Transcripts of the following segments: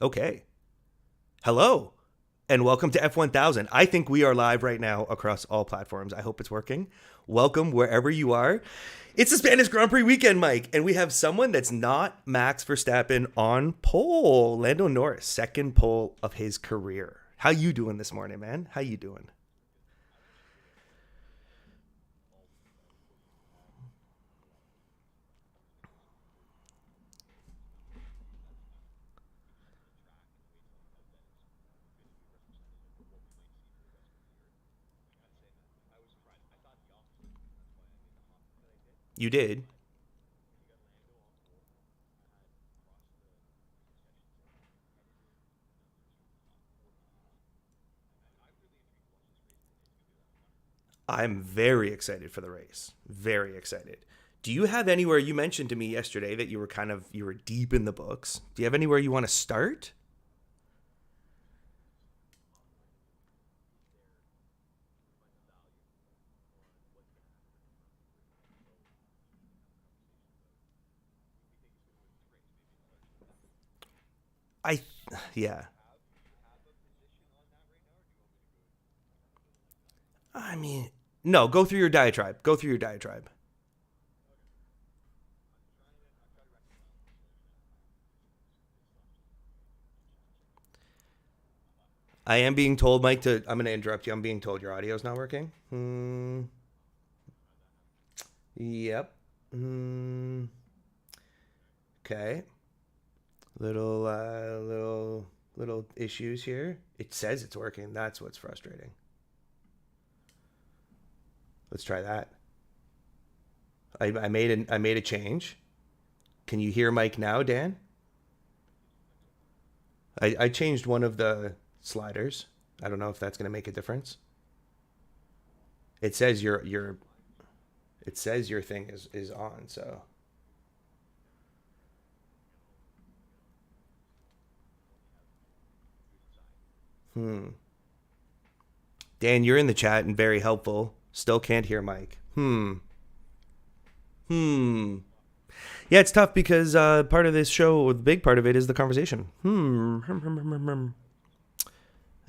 Okay. Hello, and welcome to F1000. I think we are live right now across all platforms. I hope it's working. Welcome wherever you are. It's the Spanish Grand Prix weekend, Mike, and we have someone that's not Max Verstappen on pole. Lando Norris, second pole of his career. How you doing this morning, man? How you doing? You did. I'm very excited for the race. Very excited. Do you have anywhere you mentioned to me yesterday that you were deep in the books? Do you have anywhere you want to start? I yeah. I mean, no, go through your diatribe. Go through your diatribe. I am being told, Mike, I'm going to interrupt you. I'm being told your audio is not working. Yep. Okay. Little issues here. It says it's working. That's what's frustrating. Let's try that. I made a change. Can you hear Mike now, Dan? I changed one of the sliders. I don't know if that's going to make a difference. It says your thing is on. So Dan, you're in the chat and very helpful. Still can't hear Mike. Hmm. Yeah, it's tough because part of this show, the big part of it, is the conversation. Um.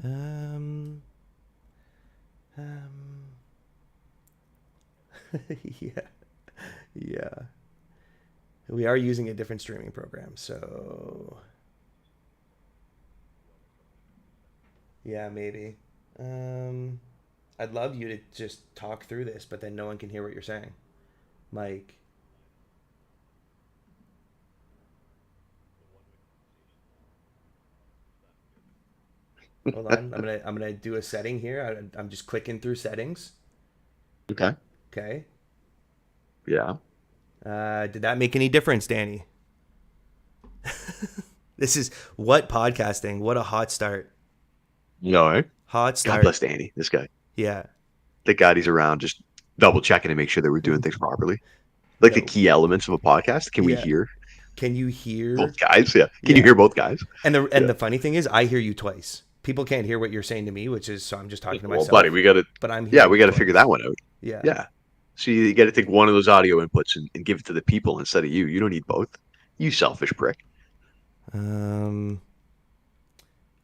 Um. Yeah. Yeah. We are using a different streaming program, so yeah, maybe. Um. I'd love you to just talk through this, but then no one can hear what you're saying. Mike, hold on. I'm gonna do a setting here. I'm just clicking through settings. Okay. Okay. Yeah. Did that make any difference, Danny? This is what podcasting. What a hot start. No, eh? Hot God start. bless Danny. This guy. Yeah. Thank God he's around, just double checking to make sure that we're doing things properly. Like the No. key elements of a podcast. Can we Yeah. hear Can you both hear? guys? Yeah. Can you Yeah. hear both guys? And Yeah. the funny thing is, I hear you twice. People can't hear what you're saying to me, which is so I'm just talking to Well, buddy, myself. we got to, But I'm yeah, hearing we you got to figure twice. that one out. Yeah. Yeah. So you got to take one of those audio inputs and give it to the people instead of you. You don't need both. You selfish prick. Um.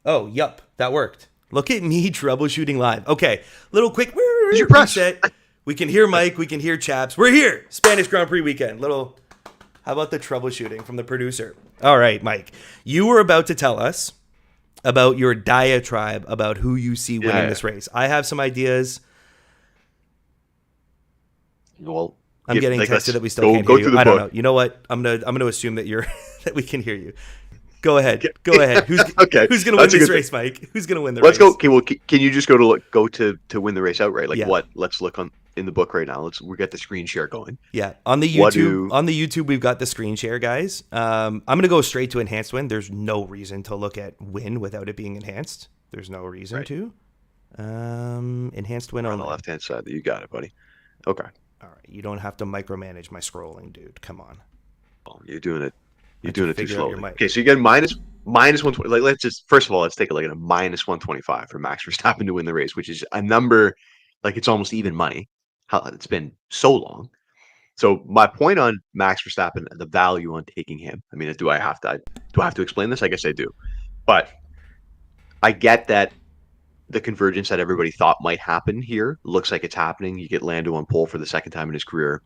Oh, yup, that worked. Look at me troubleshooting live. Okay, little quick Did you press? reset. We can hear Mike. We can hear Chaps. We're here. Spanish Grand Prix weekend. Little. How about the troubleshooting from the producer? All right, Mike. You were about to tell us about your diatribe about who you see winning Yeah. this race. I have some ideas. Well, I'm getting like texted let's that we still go can't hear go you. through the I don't book. know. You know what? I'm gonna assume that you're that we can hear you. Go ahead. Go ahead. Okay, Who's gonna win that's a this good thing. race, Mike? Who's gonna win the Let's go. race? Okay, well, can you just go to go to win the race outright? Like Yeah. what? Let's look on in the book right now. We get the screen share going. Yeah, What do On the YouTube, we've got the screen share, guys. I'm gonna go straight to enhanced win. There's no reason to look at win without it being enhanced. There's no reason right? to. Enhanced win We're on the only. left hand side. You got it, buddy. Okay. All right, you don't have to micromanage my scrolling, dude. Come on. Well, you're doing it. I You're have to doing it too figure out your slowly. Okay, mic. so you get minus 120. Like let's just first of all let's take a look at a minus 125 for Max Verstappen to win the race, which is a number like it's almost even money. How it's been so long. So my point on Max Verstappen, the value on taking him. I mean, do I have to explain this? I guess I do. But I get that the convergence that everybody thought might happen here looks like it's happening. You get Lando on pole for the second time in his career.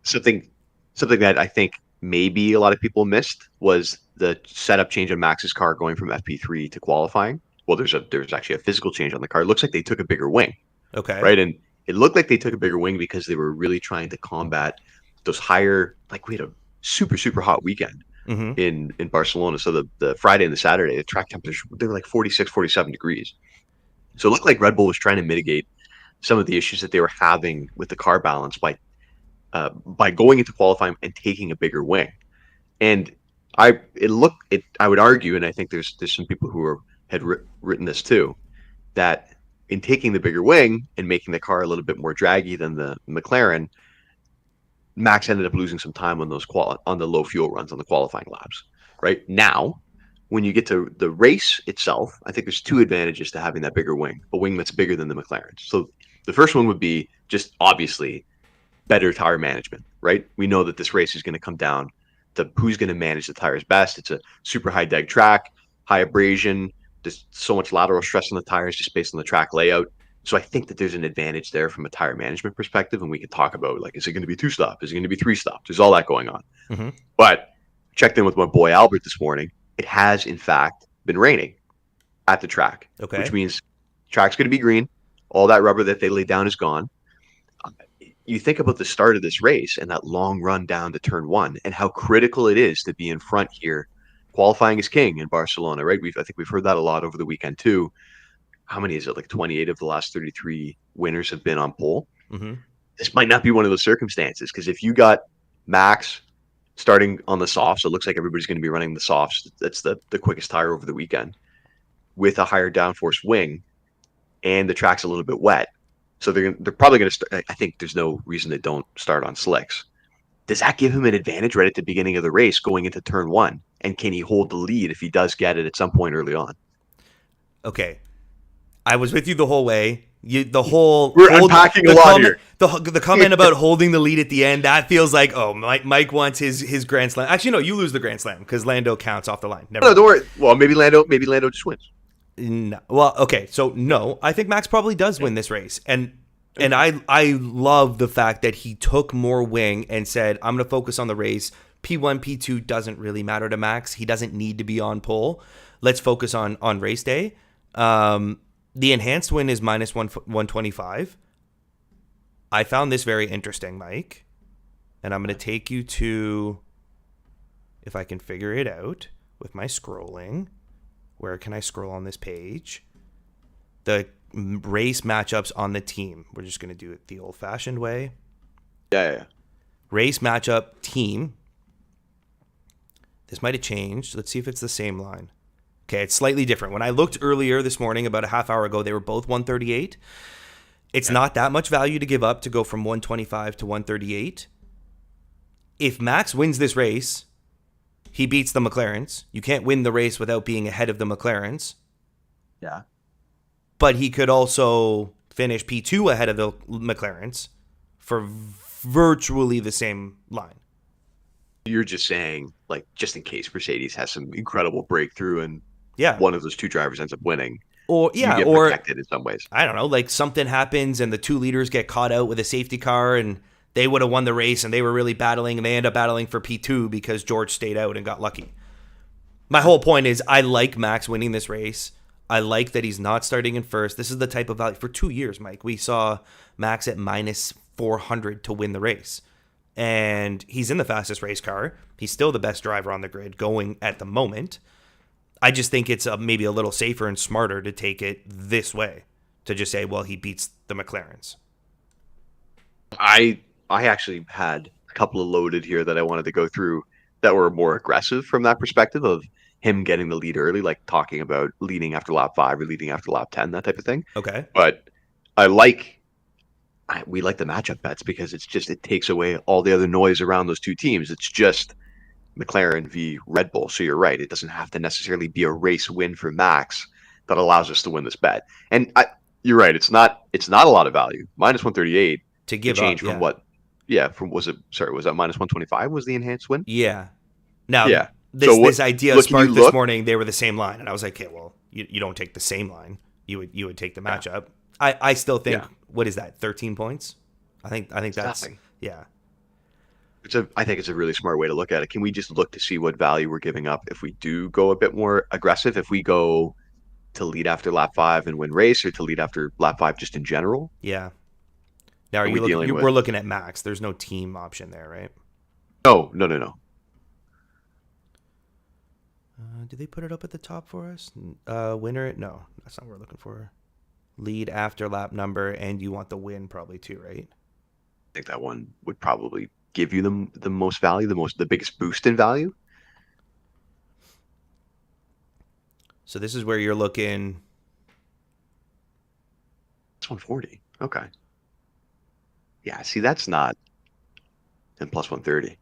Something something that I think maybe a lot of people missed was the setup change on Max's car going from FP3 to qualifying. Well, there's actually a physical change on the car. It looks like they took a bigger wing, Okay. right? And it looked like they took a bigger wing because they were really trying to combat those higher. Like we had a super hot weekend Mm-hmm. in Barcelona. So the Friday and the Saturday, the track temperatures they were like 46, 47 degrees. So it looked like Red Bull was trying to mitigate some of the issues that they were having with the car balance by going into qualifying and taking a bigger wing. And I would argue, and I think there's some people who had written this too, that in taking the bigger wing and making the car a little bit more draggy than the McLaren, Max ended up losing some time on those on the low fuel runs on the qualifying laps. Right now, when you get to the race itself, I think there's two advantages to having that bigger wing, a wing that's bigger than the McLaren. So the first one would be just obviously better tire management, right? We know that this race is going to come down to who's going to manage the tires best. It's a super high deg track, high abrasion, there's so much lateral stress on the tires just based on the track layout. So I think that there's an advantage there from a tire management perspective, and we can talk about like, is it going to be 2-stop? Is it going to be 3-stop? There's all that going on. Mm-hmm. But checked in with my boy Albert this morning. It has in fact been raining at the track, Okay. which means track's going to be green. All that rubber that they laid down is gone. You think about the start of this race and that long run down to turn one and how critical it is to be in front here. Qualifying is king in Barcelona, right? I think we've heard that a lot over the weekend too. How many is it? Like 28 of the last 33 winners have been on pole. Mm-hmm. This might not be one of those circumstances because if you got Max starting on the softs, it looks like everybody's going to be running the softs. That's the quickest tire over the weekend with a higher downforce wing, and the track's a little bit wet. So they're probably going to start. I think there's no reason they don't start on slicks. Does that give him an advantage right at the beginning of the race going into turn one? And can he hold the lead if he does get it at some point early on? Okay. I was with you the whole way. We're unpacking a lot here. The comment about holding the lead at the end, that feels like, oh, Mike wants his Grand Slam. Actually, no, you lose the Grand Slam because Lando counts off the line. Never No, don't worry. Well, maybe Lando just wins. No. Well, okay, so no, I think Max probably does win this race, and I love the fact that he took more wing and said, I'm going to focus on the race. P1, P2 doesn't really matter to Max. He doesn't need to be on pole. Let's focus on race day. The enhanced win is minus 125. I found this very interesting, Mike, and I'm going to take you to, if I can figure it out with my scrolling. Where can I scroll on this page? The race matchups on the team. We're just going to do it the old-fashioned way. Yeah. Race matchup team. This might have changed. Let's see if it's the same line. Okay, it's slightly different. When I looked earlier this morning, about a half hour ago, they were both 138. It's not that much value to give up to go from 125 to 138. If Max wins this race, he beats the McLarens. You can't win the race without being ahead of the McLarens. Yeah. But he could also finish P2 ahead of the McLarens for virtually the same line. You're just saying, like, just in case Mercedes has some incredible breakthrough and one of those two drivers ends up winning. Or you get protected in some ways. I don't know, like something happens and the two leaders get caught out with a safety car and they would have won the race and they were really battling and they end up battling for P2 because George stayed out and got lucky. My whole point is I like Max winning this race. I like that he's not starting in first. This is the type of value. For 2 years, Mike, we saw Max at minus 400 to win the race. And he's in the fastest race car. He's still the best driver on the grid going at the moment. I just think it's maybe a little safer and smarter to take it this way, to just say, well, he beats the McLarens. I actually had a couple of loaded here that I wanted to go through that were more aggressive from that perspective of him getting the lead early, like talking about leading after lap 5 or leading after lap 10, that type of thing. Okay. But we like the matchup bets because it takes away all the other noise around those two teams. It's just McLaren v Red Bull. So you're right. It doesn't have to necessarily be a race win for Max that allows us to win this bet. And you're right. It's not a lot of value. Minus 138 to give change up, from was that minus 125 was the enhanced win? Yeah. Now, yeah. this idea sparked this morning. They were the same line, and I was like, okay, well, you don't take the same line. You would take the matchup. I still think what is that? 13 points. I think that's nothing. Yeah. I think it's a really smart way to look at it. Can we just look to see what value we're giving up if we do go a bit more aggressive? If we go to lead after lap 5 and win race, or to lead after lap 5 just in general? Yeah. Now, we're looking at max. There's no team option there, right? No. Did they put it up at the top for us? Winner? No, that's not what we're looking for. Lead after lap number, and you want the win probably too, right? I think that one would probably give you the most value, the biggest boost in value. So this is where you're looking. It's 140. Okay. Yeah, see, that's not. And plus 130.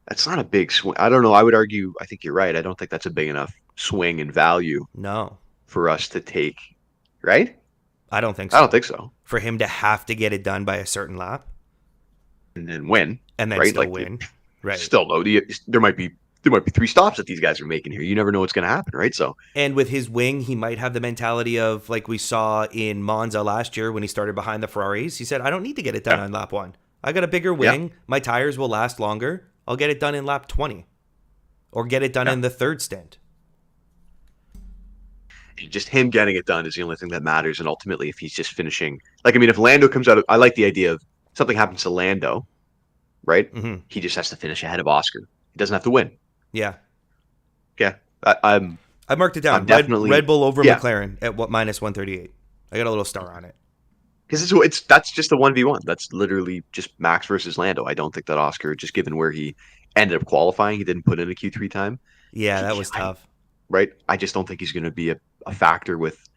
That's not a big swing. I don't know. I would argue, I think you're right. I don't think that's a big enough swing in value. No. For us to take, right? I don't think so. I don't think so. For him to have to get it done by a certain lap. And then win. And then right? still win. Right. Still, though, there might be 3 stops that these guys are making here. You never know what's going to happen, right? So, and with his wing, he might have the mentality of like we saw in Monza last year when he started behind the Ferraris. He said, I don't need to get it done on lap 1. I got a bigger wing. My tires will last longer. I'll get it done in lap 20 or get it done in the third stint. Just him getting it done is the only thing that matters. And ultimately, if he's just finishing, if Lando comes out, I like the idea of something happens to Lando, right? Mm-hmm. He just has to finish ahead of Oscar. He doesn't have to win. Yeah. Yeah. I marked it down. Definitely Red Bull over McLaren at minus 138. I got a little star on it. Because that's just a 1v1. That's literally just Max versus Lando. I don't think that Oscar, just given where he ended up qualifying, he didn't put in a Q3 time. Yeah, that was tough. Right? I just don't think he's going to be a factor with.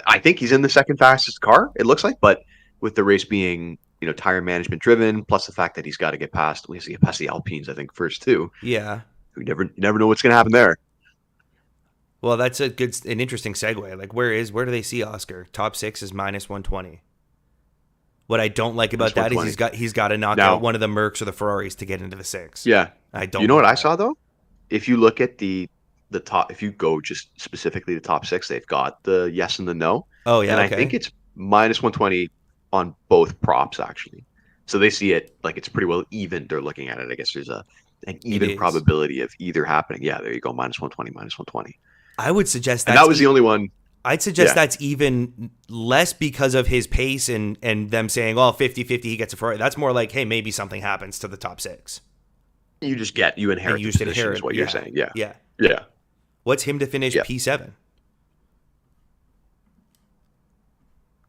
I think he's in the second fastest car, it looks like, but with the race being, tire management driven, plus the fact that he has to get past the Alpines, I think, first too. Yeah. You never know what's going to happen there. Well, that's an interesting segue. Like, where do they see Oscar? Top 6 is minus 120. What I don't like about that is he's got to knock out one of the Mercs or the Ferraris to get into the 6. Yeah. I don't. You know what I saw though? If you look at the top, if you go just specifically to top 6, they've got the yes and the no. Oh yeah. And I think it's minus 120 on both props actually. So they see it like it's pretty well even. They're looking at it. I guess there's an even probability of either happening. Yeah, there you go. Minus 120, minus 120. I would suggest that was the only one. I'd suggest that's even less because of his pace and them saying, 50-50, he gets a Ferrari. That's more like, hey, maybe something happens to the top 6. You inherit the position is what you're saying. Yeah. Yeah. Yeah. What's him to finish P7?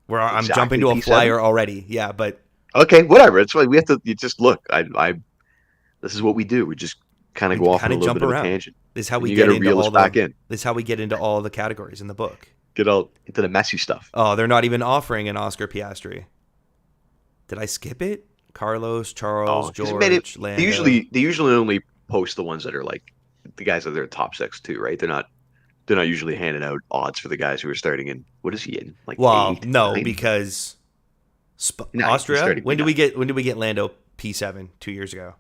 Where I'm jumping to a P7? Flyer already. Yeah, but. Okay, whatever. It's like we have to just look. This is what we do. We just kind of go off on a little bit of a tangent. This is how we get into all this is how we get into all the categories in the book. Get all into the messy stuff. Oh, they're not even offering an Oscar Piastri. Did I skip it? Carlos, Charles, George, Lando. They usually only post the ones that are like the guys that are top 6 too, right? They're not usually handing out odds for the guys who are starting in. What is he in? Like 8, no, 9? Because Austria. When did we get Lando P7 2 years ago?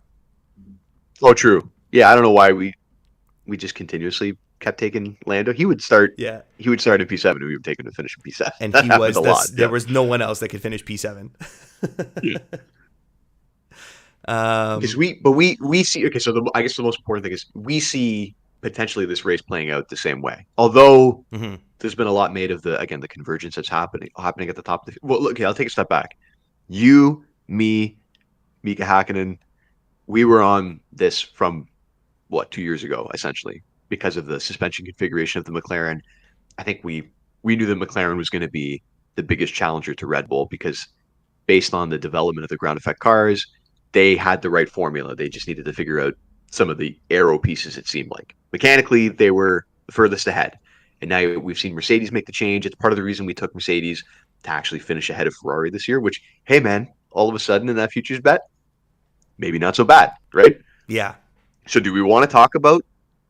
Oh, true. Yeah, I don't know why we just continuously kept taking Lando. He would start. Yeah, he would start in P7, and we would take him to finish in P7. And he was a lot. There was no one else that could finish P7. Because we see. Okay, so I guess the most important thing is we see potentially this race playing out the same way. Although there's been a lot made of the convergence that's happening at the top. Okay, I'll take a step back. You, me, Mika Hakkinen, we were on this from 2 years ago, essentially, because of the suspension configuration of the McLaren. I think we knew that McLaren was going to be the biggest challenger to Red Bull because based on the development of the ground effect cars, they had the right formula. They just needed to figure out some of the aero pieces, it seemed like. Mechanically, they were the furthest ahead. And now we've seen Mercedes make the change. It's part of the reason we took Mercedes to actually finish ahead of Ferrari this year, which, hey, man, all of a sudden in that futures bet, maybe not so bad, right? Yeah. So do we want to talk about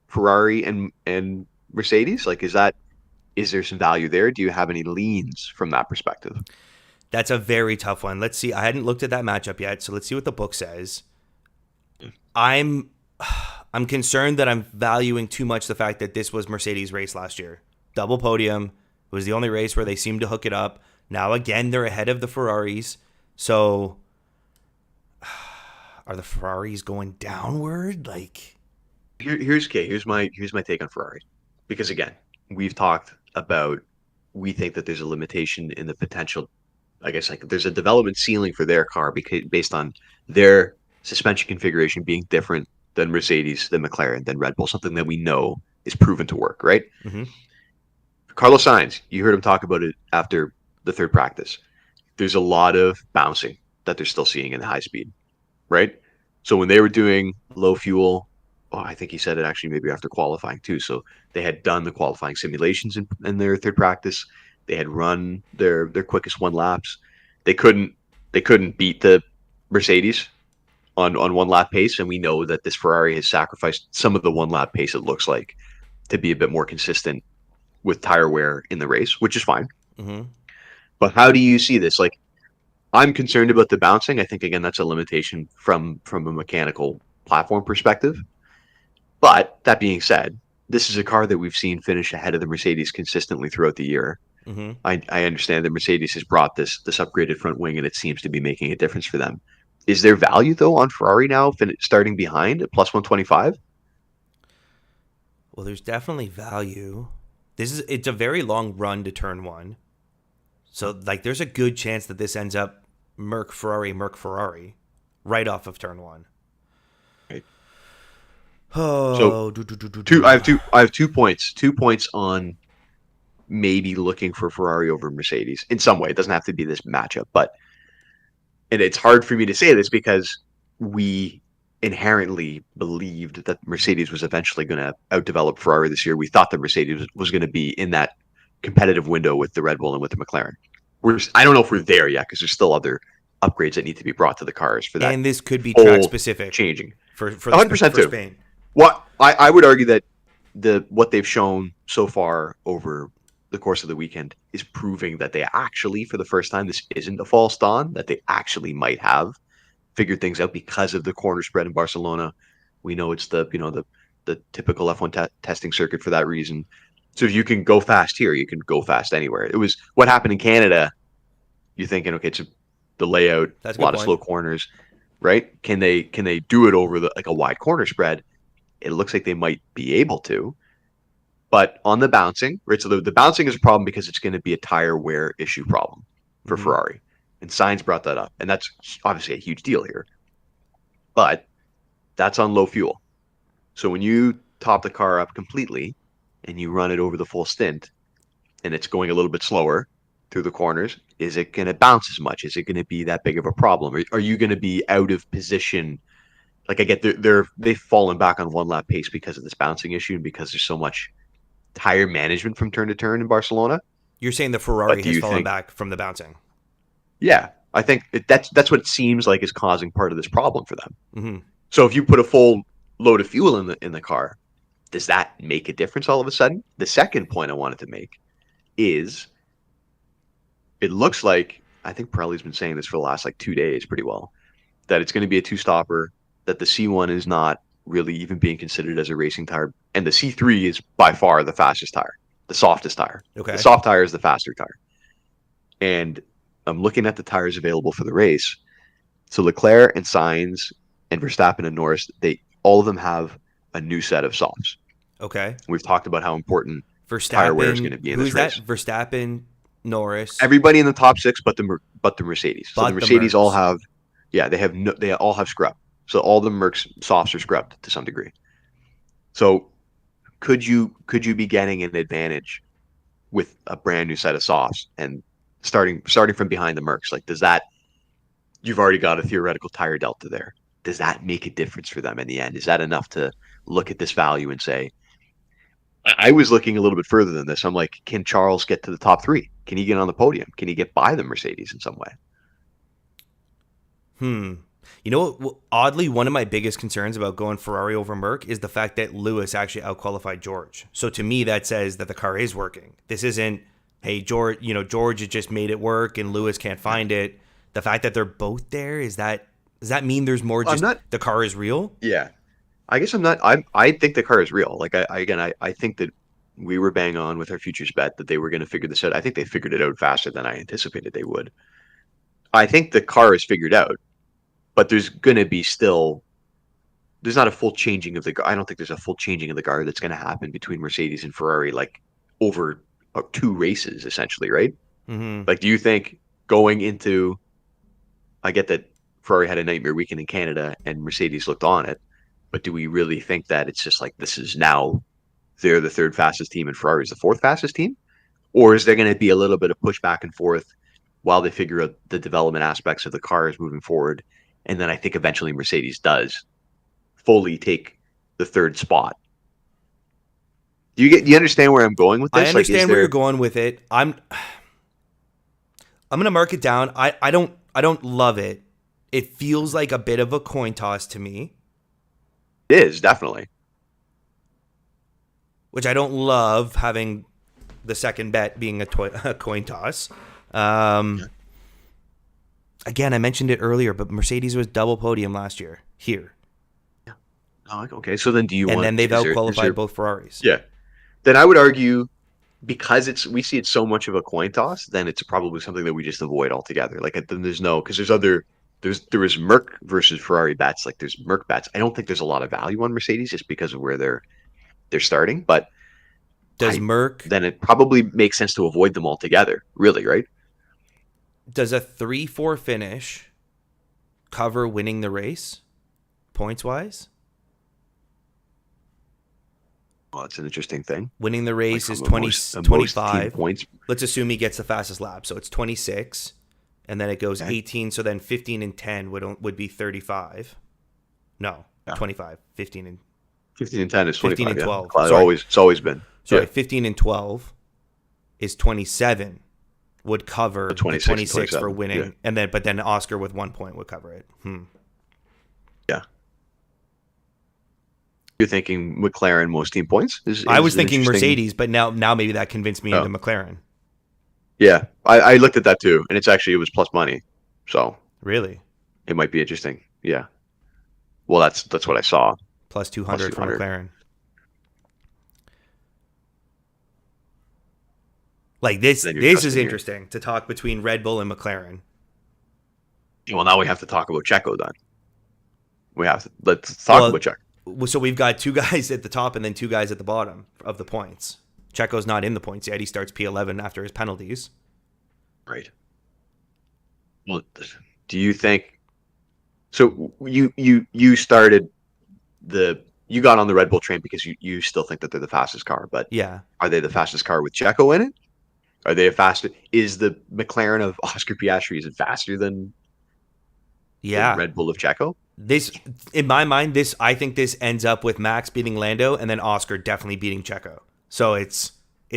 Ferrari and Mercedes? Like, is there some value there? Do you have any leans from that perspective? That's a very tough one. Let's see. I hadn't looked at that matchup yet, so let's see what the book says. I'm I'm concerned that I'm valuing too much the fact that this was Mercedes' race last year. Double podium. It was the only race where they seemed to hook it up. Now, again, they're ahead of the Ferraris. So, are the Ferraris going downward? Like, Here's my take on Ferrari, because again, we've talked about, we think that there's a limitation in the potential. I guess like there's a development ceiling for their car because based on their suspension configuration being different than Mercedes, than McLaren, than Red Bull, something that we know is proven to work, right? mm-hmm. Carlos Sainz, you heard him talk about it after the third practice. There's a lot of bouncing that they're still seeing in the high speed, right? So when they were doing low fuel, I think he said it actually maybe after qualifying too. So they had done the qualifying simulations in their third practice. They had run their quickest one laps. They couldn't beat the Mercedes on one lap pace, and we know that this Ferrari has sacrificed some of the one lap pace, it looks like, to be a bit more consistent with tire wear in the race, which is fine. Mm-hmm. But how do you see this? Like, I'm concerned about the bouncing. I think again that's a limitation from a mechanical platform perspective. But that being said, this is a car that we've seen finish ahead of the Mercedes consistently throughout the year. Mm-hmm. I understand that Mercedes has brought this upgraded front wing, and it seems to be making a difference for them. Is there value though on Ferrari now, starting behind at plus 125? Well, there's definitely value. It's a very long run to turn one. So, like, there's a good chance that this ends up Merc Ferrari right off of turn one. Right. Oh, so I have 2 points. 2 points on maybe looking for Ferrari over Mercedes in some way. It doesn't have to be this matchup, and it's hard for me to say this because we inherently believed that Mercedes was eventually going to outdevelop Ferrari this year. We thought that Mercedes was going to be in that competitive window with the Red Bull and with the McLaren. I don't know if we're there yet because there's still other upgrades that need to be brought to the cars for that. And this could be track specific changing for 100% for too. Spain. Well, I would argue that what they've shown so far over the course of the weekend is proving that they actually, for the first time, this isn't a false dawn, that they actually might have figured things out because of the corner spread in Barcelona. We know it's the typical F1 testing circuit for that reason. So if you can go fast here, you can go fast anywhere. It was what happened in Canada. You're thinking, okay, it's the layout, That's a lot of slow corners, right? Can they do it over a wide corner spread? It looks like they might be able to. But on the bouncing, right? So the bouncing is a problem because it's going to be a tire wear issue problem for Ferrari. And Sainz brought that up. And that's obviously a huge deal here. But that's on low fuel. So when you top the car up completely and you run it over the full stint and it's going a little bit slower through the corners, is it going to bounce as much? Is it going to be that big of a problem? Are you going to be out of position? Like, I get they've fallen back on one lap pace because of this bouncing issue and because there's so much tire management from turn to turn in Barcelona. You're saying the Ferrari has fallen back from the bouncing? Yeah, I think that's what it seems like is causing part of this problem for them. Mm-hmm. So if you put a full load of fuel in the car, does that make a difference all of a sudden? The second point I wanted to make is it looks like, I think Pirelli's been saying this for the last 2 days pretty well, that it's going to be a two-stopper, that the C1 is not really even being considered as a racing tire, and the C3 is by far the fastest tire, the softest tire. Okay. The soft tire is the faster tire. And I'm looking at the tires available for the race. So Leclerc and Sainz and Verstappen and Norris, all of them have a new set of softs. Okay. We've talked about how important tire wear is going to be in this race. Who's that? Verstappen, Norris. Everybody in the top six, but the Mercedes. So the Mercedes all have, they all have scrub. So all the Mercs softs are scrubbed to some degree. So could you be getting an advantage with a brand new set of softs and starting from behind the Mercs? Like, does that, you've already got a theoretical tire delta there. Does that make a difference for them in the end? Is that enough to look at this value and say, I was looking a little bit further than this. I'm like, can Charles get to the top three? Can he get on the podium? Can he get by the Mercedes in some way? You know what? Oddly, one of my biggest concerns about going Ferrari over Merc is the fact that Lewis actually outqualified George. So to me, that says that the car is working. This isn't, hey, George has just made it work and Lewis can't find it. The fact that they're both there, does that mean there's more? The car is real? Yeah. I guess I'm not. I think the car is real. Like I think that we were bang on with our futures bet that they were going to figure this out. I think they figured it out faster than I anticipated they would. I think the car is figured out, but there's going to be still. There's not a full changing of the. I don't think there's a full changing of the guard that's going to happen between Mercedes and Ferrari, like over two races, essentially, right? Mm-hmm. Like, do you think going into? I get that Ferrari had a nightmare weekend in Canada and Mercedes looked on it, but do we really think that it's just like this is now they're the third fastest team and Ferrari is the fourth fastest team? Or is there going to be a little bit of push back and forth while they figure out the development aspects of the cars moving forward? And then I think eventually Mercedes does fully take the third spot. Do you understand where I'm going with I this? Like, is understand where there? you're going with it. I'm gonna mark it down. I don't love it. It feels like a bit of a coin toss to me, It is definitely. which I don't love having the second bet being a coin toss. Again, I mentioned it earlier, but Mercedes was double podium last year here, Oh, okay. So then, do you and want? then they've Is there? outqualified both Ferraris. Yeah. Then I would argue because we see it so much of a coin toss, then it's probably something that we just avoid altogether. Like then there's no because there was Merc versus Ferrari bets. Like there's Merc bets. I don't think there's a lot of value on Mercedes just because of where they're starting. But Does Merc then it probably makes sense to avoid them altogether. Really, right? does a 3-4 finish cover winning the race points wise? Well, it's an interesting thing. Winning the race Like is from 20, most team 25. points. Let's assume he gets the fastest lap. So it's 26. And then it goes Okay. 18. So then 15 and 10 would be 35. No, Yeah. 25. 15 and 15 and 10 is 15 25. and 12. Yeah. Sorry. It's always been. Sorry, Yeah. 15 and 12 is 27 would cover the 26 and 26 for 27, winning. yeah. But then Oscar with 1 point would cover it. Yeah. You're thinking McLaren most team points? I was an thinking interesting- Mercedes, but now maybe that convinced me into McLaren. Yeah, I looked at that too, and it was plus money, so Really? it might be interesting. Yeah. Well, that's what I saw. Plus 200 for 200. McLaren. Like this Then you're is trusting interesting to talk between Red Bull and McLaren. Well, now we have to talk about Checo then. Let's talk about Checo. So we've got two guys at the top and then two guys at the bottom of the points. Checo's not in the points yet. He starts P11 after his penalties. Right. Well, do you think? So you started you got on the Red Bull train because you still think that they're the fastest car, but Yeah. are they the fastest car with Checo in it? Are they is the McLaren of Oscar Piastri, is it faster than the Red Bull of Checo? This, in my mind, I think this ends up with Max beating Lando and then Oscar definitely beating Checo. So it's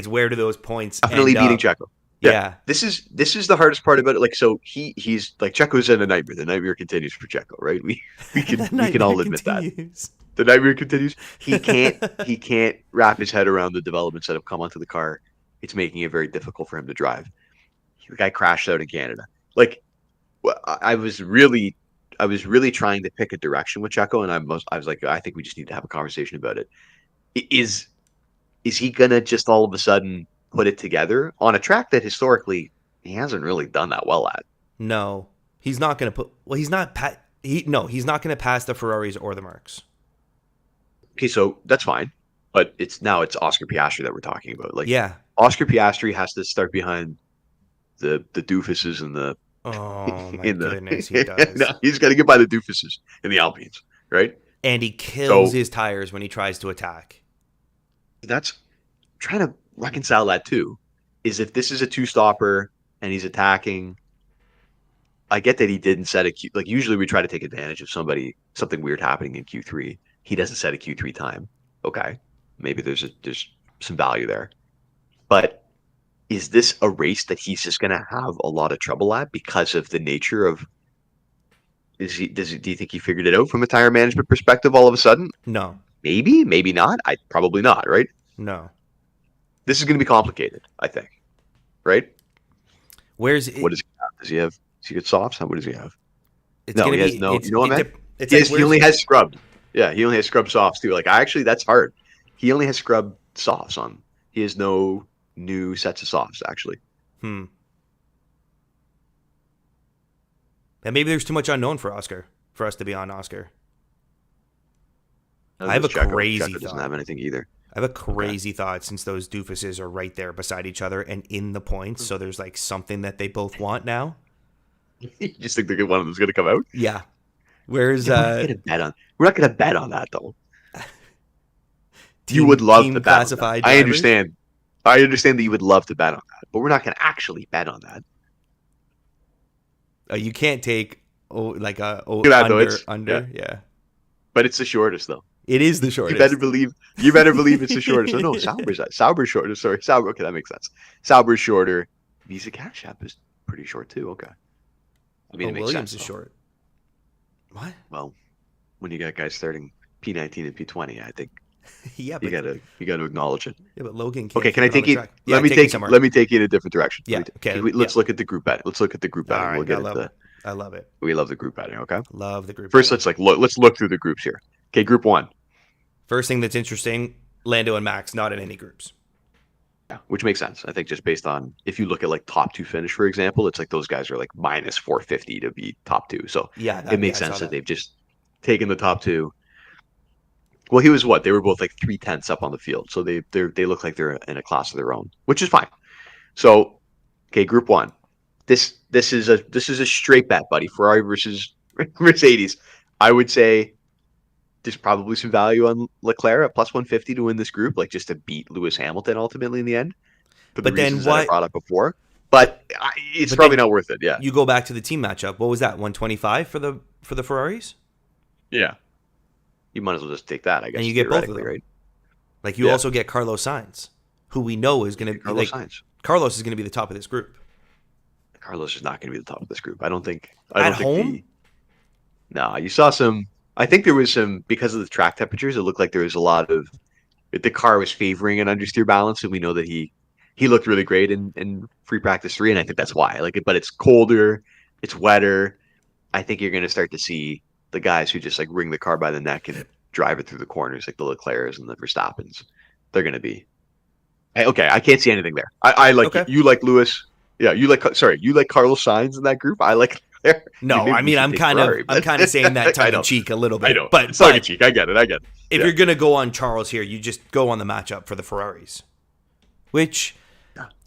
where do those points Definitely end beating up? Checo. Yeah. This is the hardest part about it. Like, so he's like Checo's in a nightmare. The nightmare continues for Checo, right? We can all admit that. The nightmare continues. He can't wrap his head around the developments that have come onto the car. It's making it very difficult for him to drive. The guy crashed out in Canada. Like, I was really trying to pick a direction with Checo, and I was like, I think we just need to have a conversation about it. Is he gonna just all of a sudden put it together on a track that historically he hasn't really done that well at? No, he's not going to put. Well, he's not. He's not going to pass the Ferraris or the Mercs. Okay, so that's fine, but it's Oscar Piastri that we're talking about. Like, Yeah. Oscar Piastri has to start behind the doofuses and the. Oh my goodness, he does. No, he's got to get by the doofuses in the Alpines, right? And he kills his tires when he tries to attack. That's trying to reconcile that too. Is if this is a two-stopper and he's attacking, I get that he didn't set a Q. Like usually we try to take advantage of something weird happening in Q3. He doesn't set a Q3 time. Okay, maybe there's some value there, but is this a race that he's just going to have a lot of trouble at because of the nature of? Do you think he figured it out from a tire management perspective all of a sudden? No. Maybe not. Probably not. Right? No. This is going to be complicated, I think. Right? What does he have? Does he have? Does he get softs? What does he have? It's going to be. No. You know what, man? He He only has scrubbed. Yeah, he only has scrub softs too. Like, actually, that's hard. He only has scrub softs on. He has no new sets of softs, actually. And maybe there's too much unknown for us to be on Oscar. I have a crazy Checo doesn't thought. have anything either. I have a crazy thought since those doofuses are right there beside each other and in the points. So there's like something that they both want now. You just think one of them's going to come out? Yeah. Whereas we're not going to bet on that though. You would love to bet on that. I understand. I understand that you would love to bet on that, but we're not going to actually bet on that. You can't take under. Yeah. But it's the shortest though. It is the shortest. You better believe it's the shortest. No, Sauber's shorter. Sorry, Sauber. Okay, that makes sense. Sauber's shorter. Visa Cash App is pretty short too. Okay. I mean, it makes Williams sense, is short. What? Well, when you got guys starting P19 and P20, I think yeah, but you gotta acknowledge it. Yeah, but Logan can't. Okay, can I take you? Yeah, let me take you in a different direction. Yeah. Okay. Let's look at the group bet. Let's look at the group betting. All right, we'll get I love it. We love the group betting. Okay. Love the group. First, let's look through the groups here. Okay, group 1. First thing that's interesting: Lando and Max not in any groups. Yeah, which makes sense. I think just based on if you look at like top 2 finish, for example, it's like those guys are like minus 450 to be top 2. So it makes sense that they've just taken the top 2. Well, he was what? They were both like 3/10 up on the field, so they look like they're in a class of their own, which is fine. So, okay, Group 1. This is a straight bet, buddy. Ferrari versus Mercedes. I would say there's probably some value on Leclerc at plus 150 to win this group, like just to beat Lewis Hamilton ultimately in the end. For the reasons that I brought up before, but it's probably not worth it. Yeah, you go back to the team matchup. What was that? 125 for the Ferraris? Yeah. You might as well just take that, I guess. And you get both of them. Right? Like you also get Carlos Sainz, who we know is going to be Carlos is going to be the top of this group. Carlos is not going to be the top of this group. I don't think. No, you saw some. I think there was some because of the track temperatures. It looked like there was a lot of the car was favoring an understeer balance, and we know that he looked really great in free practice 3, and I think that's why. But it's colder, it's wetter. I think you're going to start to see the guys who just like wring the car by the neck and drive it through the corners, like the Leclercs and the Verstappens. They're going to be okay. I can't see anything there. I like you like Lewis. Yeah, you like Carlos Sainz in that group. I like Leclerc. No, I mean I'm kind of saying that tongue in cheek a little bit. I know, but it's tongue in cheek. I get it. If you're going to go on Charles here, you just go on the matchup for the Ferraris, which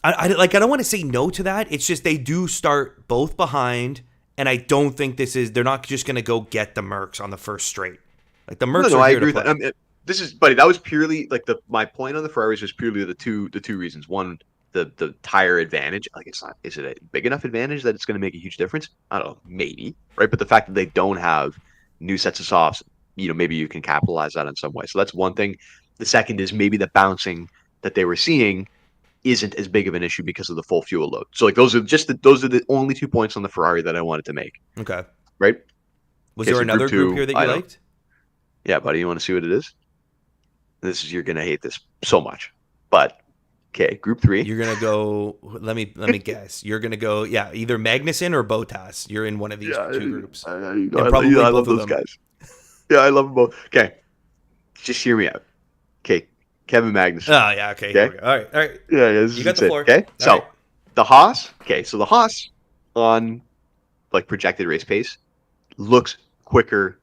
I don't want to say no to that. It's just they do start both behind. And I don't think they're not just going to go get the Mercs on the first straight. Like the Mercs are here to play. I agree with that. Buddy, that was purely like my point on the Ferraris was purely the two reasons. One, the tire advantage. Like is it a big enough advantage that it's going to make a huge difference? I don't know, maybe, right? But the fact that they don't have new sets of softs, maybe you can capitalize that in some way. So that's one thing. The second is maybe the bouncing that they were seeing isn't as big of an issue because of the full fuel load. So like those are the only 2 points on the Ferrari that I wanted to make. Okay. Right? Was there another group here that you liked? Yeah, buddy, you want to see what it is? You're gonna hate this so much. But okay, group 3. You're gonna go let me guess. You're gonna go, either Magnussen or Bottas. You're in one of these 2 groups. I love those guys. Yeah, I love them both. Okay. Just hear me out. Okay. Kevin Magnussen. Oh, yeah. Okay. Here we go. All right. Yeah. You got the floor. Okay. So the Haas. Okay. So the Haas on like projected race pace looks quicker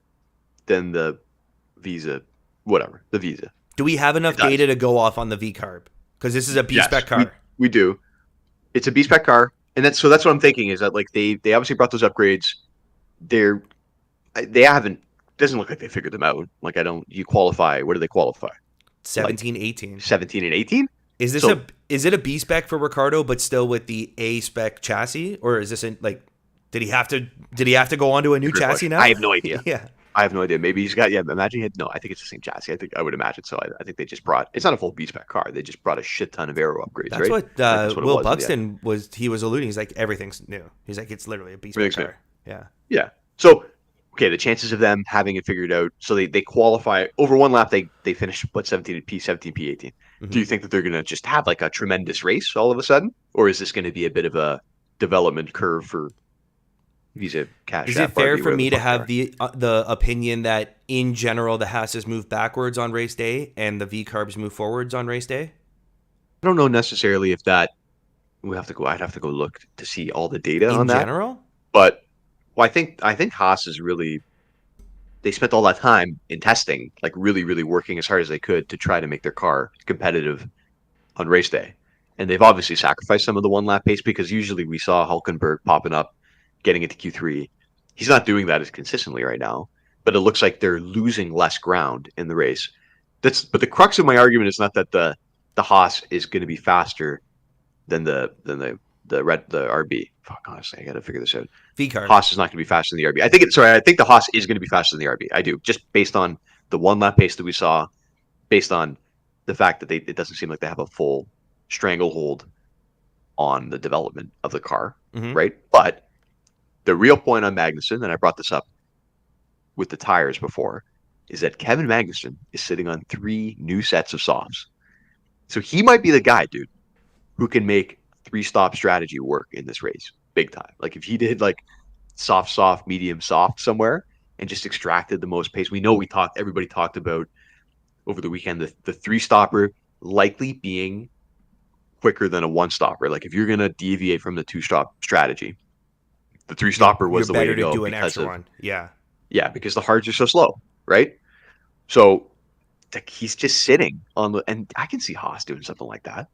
than the Visa, whatever the Visa. Do we have enough data to go off on the V carb? Because this is a B spec car. We do. It's a B spec car, and that's what I'm thinking is that like they obviously brought those upgrades. They haven't. Doesn't look like they figured them out. Like you qualify. What do they qualify? 17, 18. 17 and 18? Is it a B spec for Ricardo, but still with the A spec chassis, or is this did he have to go onto a new chassis now? I have no idea. Yeah, I have no idea. Maybe he's got imagine he had I think it's the same chassis. I would imagine so. I think they just brought it's not a full B spec car. They just brought a shit ton of aero upgrades. That's right? What Will Buxton was alluding. He's like everything's new. He's like it's literally a B spec car. Yeah. Yeah. So okay, the chances of them having it figured out, so they qualify over one lap. They finish 17 P 17 P 18. Mm-hmm. Do you think that they're going to just have like a tremendous race all of a sudden, or is this going to be a bit of a development curve for if he's a cash Is it app fair RB, for whatever me to fuck they have are. the opinion that in general the Hasses move backwards on race day and the V carbs move forwards on race day? I don't know necessarily if that we have to go. I'd have to go look to see all the data In on that. general? But well, I think Haas is really they spent all that time in testing, like really, really working as hard as they could to try to make their car competitive on race day. And they've obviously sacrificed some of the one lap pace because usually we saw Hulkenberg popping up, getting into Q3. He's not doing that as consistently right now, but it looks like they're losing less ground in the race. But the crux of my argument is not that the Haas is going to be faster than the RB. Fuck, honestly, I got to figure this out. V carb. Haas is not going to be faster than the RB. I think the Haas is going to be faster than the RB. I do, just based on the one lap pace that we saw, based on the fact that it doesn't seem like they have a full stranglehold on the development of the car, Mm-hmm. right? But the real point on Magnussen, and I brought this up with the tires before, is that Kevin Magnussen is sitting on 3 new sets of softs. So he might be the guy, dude, who can make 3-stop strategy work in this race big time. Like if he did like soft, medium, soft somewhere and just extracted the most pace. We know everybody talked about over the weekend the 3-stopper likely being quicker than a 1-stopper. Like if you're gonna deviate from the 2-stop strategy, the 3-stopper was You're the way better to to go do an because extra of one. Yeah. because the hards are so slow, right? So like, he's just sitting on the, and I can see Haas doing something like that.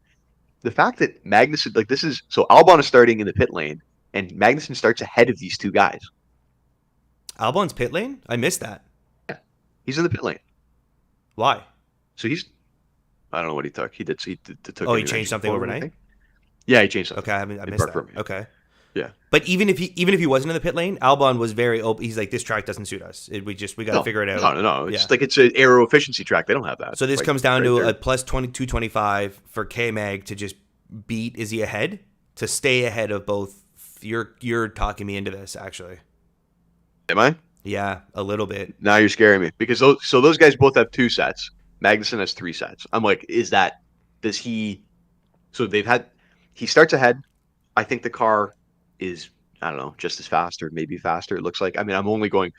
The fact that Magnussen, like this is, so Albon is starting in the pit lane, and Magnussen starts ahead of these 2 guys. Albon's pit lane? I missed that. He's in the pit lane, Why? so I don't know what he took. He took. Oh, he an changed engine something component, I overnight? think. Yeah, he changed something. Okay, I in missed Park that. Fermé. Okay. Yeah. But even if he wasn't in the pit lane, Albon was very open. He's like, this track doesn't suit us. We got to figure it out. No. It's Yeah. just like it's an aero efficiency track. They don't have that. So this Like, comes down right to there. a plus 2225 for K Mag to just beat. Is he ahead? To stay ahead of both. You're talking me into this actually. Am I? Yeah, a little bit. Now you're scaring me because those guys both have 2 sets. Magnussen has 3 sets. I'm like, does he? So he starts ahead. I think the car is, I don't know, just as fast or maybe faster. It looks like. I mean, I'm only going.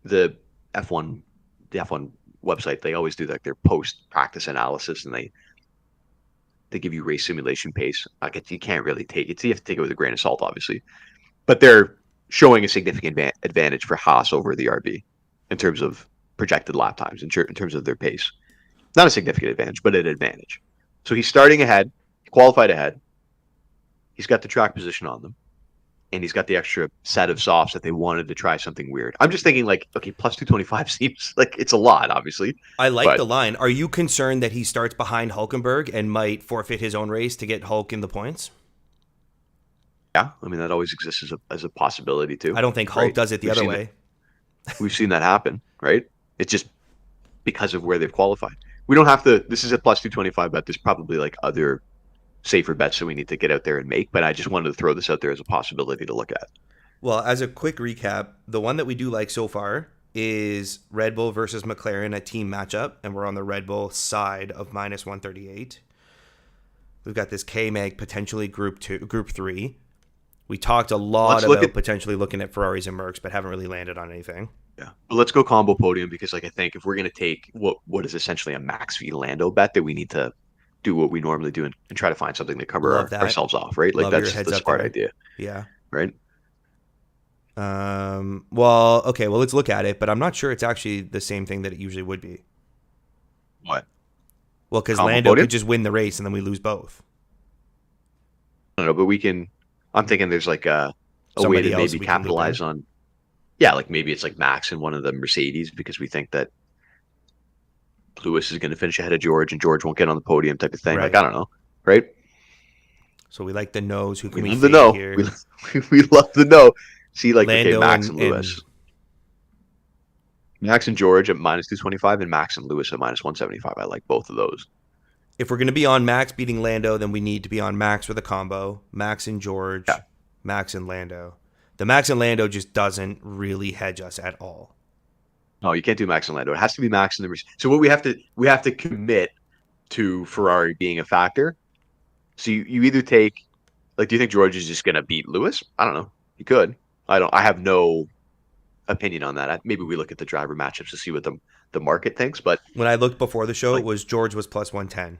The F1 the F1 website, they always do like their post practice analysis, and they give you race simulation pace. Like you can't really take it. So you have to take it with a grain of salt, obviously. But they're showing a significant advantage for Haas over the RB in terms of projected lap times, in terms of their pace. Not a significant advantage, but an advantage. So he's starting ahead, qualified ahead. He's got the track position on them, and he's got the extra set of softs that they wanted to try something weird. I'm just thinking like, okay, plus 225 seems like it's a lot, obviously. I like the But line. Are you concerned that he starts behind Hulkenberg and might forfeit his own race to get Hulk in the points? yeah, I mean that always exists as a possibility too. I don't think Hulk right? does it the other way. We've seen that happen, right? It's just because of where they've qualified. We don't have to. This is a plus 225 bet. There's probably like other safer bets that we need to get out there and make. But I just wanted to throw this out there as a possibility to look at. Well, as a quick recap, the one that we do like so far is Red Bull versus McLaren, a team matchup, and we're on the Red Bull side of minus 138. We've got this K-Mag potentially group 3. We talked a lot about potentially looking at Ferraris and Mercs, but haven't really landed on anything. Yeah, but let's go combo podium because, like, I think if we're going to take what is essentially a Max v Lando bet, that we need to do what we normally do and try to find something to cover ourselves off, right? Like that's the smart idea. Yeah. Right. Well, okay. Well, let's look at it, but I'm not sure it's actually the same thing that it usually would be. What? Well, because Lando could just win the race and then we lose both. I don't know, but we can. I'm thinking there's like a way to maybe capitalize on. Yeah, like maybe it's like Max in one of the Mercedes because we think that Lewis is going to finish ahead of George and George won't get on the podium type of thing. Right. Like, I don't know. Right. So we like the nose. Who can we love the know here? We love the know. See, like, Lando okay, Max and Lewis. Max and George at minus 225 and Max and Lewis at minus 175. I like both of those. If we're going to be on Max beating Lando, then we need to be on Max with a combo. Max and George, Max and Lando. The Max and Lando just doesn't really hedge us at all. No, you can't do Max and Lando. It has to be Max and the. So what we have to commit to Ferrari being a factor. So you either take, like, do you think George is just going to beat Lewis? I don't know. He could. I have no opinion on that. Maybe we look at the driver matchups to see what the market thinks, but When I looked before the show, it like was George was plus 110,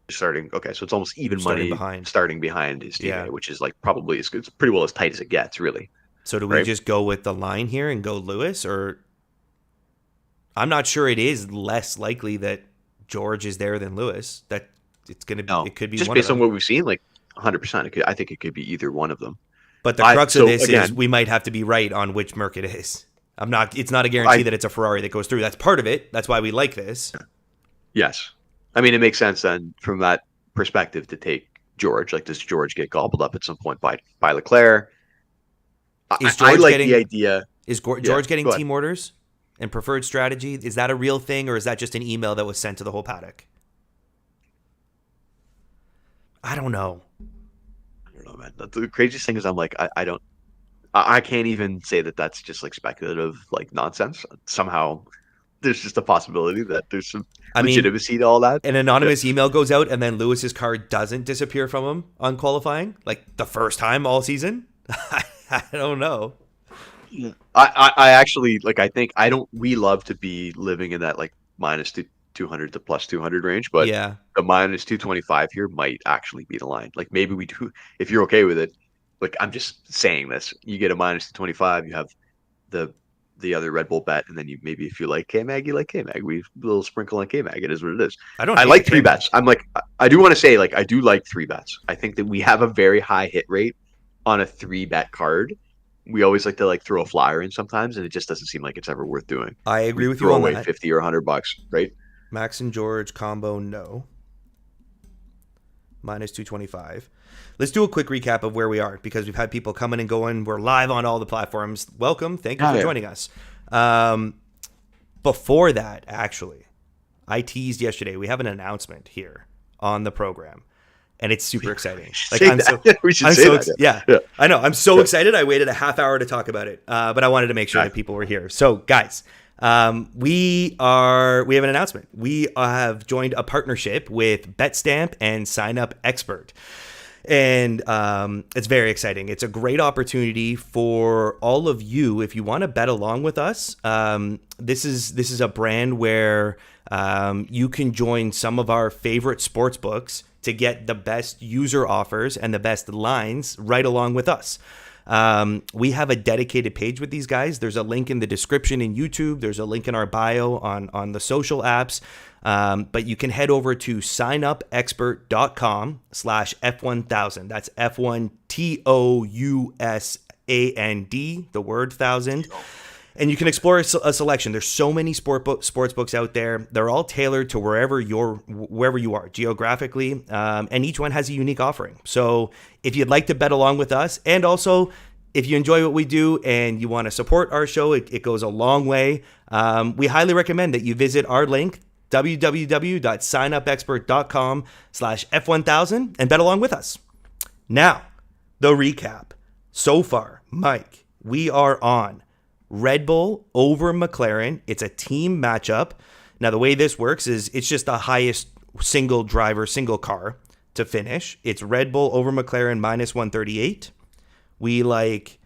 starting okay, so it's almost even starting money behind. starting behind his Yeah. teammate, which is like probably it's pretty well as tight as it gets, really, So do we right? just go with the line here and go Lewis, or I'm not sure it is less likely that George is there than Lewis. That No, it could be just one of based on them. what we've seen, like 100%. I think it could be either one of them. But the I crux of so this is again, we might have to be right on which Merc it is. It's not a guarantee I that it's a Ferrari that goes through. That's part of it. That's why we like this. yes, I mean it makes sense then from that perspective to take George. Like, does George get gobbled up at some point by Leclerc? Is I George like the getting idea. Yeah, George getting go ahead. team orders and preferred strategy? Is that a real thing, or is that just an email that was sent to the whole paddock? I don't know. I don't know, man. The craziest thing is I'm like I don't. I can't even say that that's just like speculative, like nonsense. Somehow, there's just a possibility that there's some I mean, legitimacy to all that. an Yeah. anonymous email goes out and then Lewis's car doesn't disappear from him on qualifying, like the first time all season. I don't know. I actually like. I think I don't. We love to be living in that like minus 200 to plus 200 range, but Yeah, the minus 225 here might actually be the line. Like maybe we do. If you're okay with it, like I'm just saying this. You get a minus 225. You have the the other Red Bull bet, and then you maybe if you like K Mag, you like K Mag. We a little sprinkle on K Mag. It is what it is. I don't I hate the like three K-Mag. bets. I'm like I do want to say like I do like three bets. I think that we have a very high hit rate on a three bet card. We always like to like throw a flyer in sometimes, and it just doesn't seem like it's ever worth doing. I We agree with you throw on away that. 50 or $100, right? Max and George combo, no. Minus 225. Let's do a quick recap of where we are because we've had people coming and going. We're live on all the platforms. Welcome. Thank you Oh, for yeah. joining us. Before that, actually, I teased yesterday. We have an announcement here on the program, and it's super exciting. Like Say I'm so, that. We should I'm say so that. yeah. Yeah. I know. I'm so Yeah. excited. I waited a half hour to talk about it, but I wanted to make sure that people were here. So, guys, we have an announcement. We have joined a partnership with BetStamp and Sign Up Expert. And it's very exciting. It's a great opportunity for all of you if you want to bet along with us. This is a brand where you can join some of our favorite sports books to get the best user offers and the best lines right along with us. We have a dedicated page with these guys. There's a link in the description in YouTube. There's a link in our bio on the social apps. But you can head over to signupexpert.com/F1000. That's F10TOUSAND, the word 1,000. And you can explore a selection. There's so many sports books out there. They're all tailored to wherever you are geographically, and each one has a unique offering. So if you'd like to bet along with us, and also if you enjoy what we do and you want to support our show, it goes a long way. We highly recommend that you visit our link, www.signupexpert.com/F1000, and bet along with us. Now, the recap. So far, Mike, we are on Red Bull over McLaren. It's a team matchup. Now, the way this works is it's just the highest single car to finish. It's Red Bull over McLaren minus 138. We like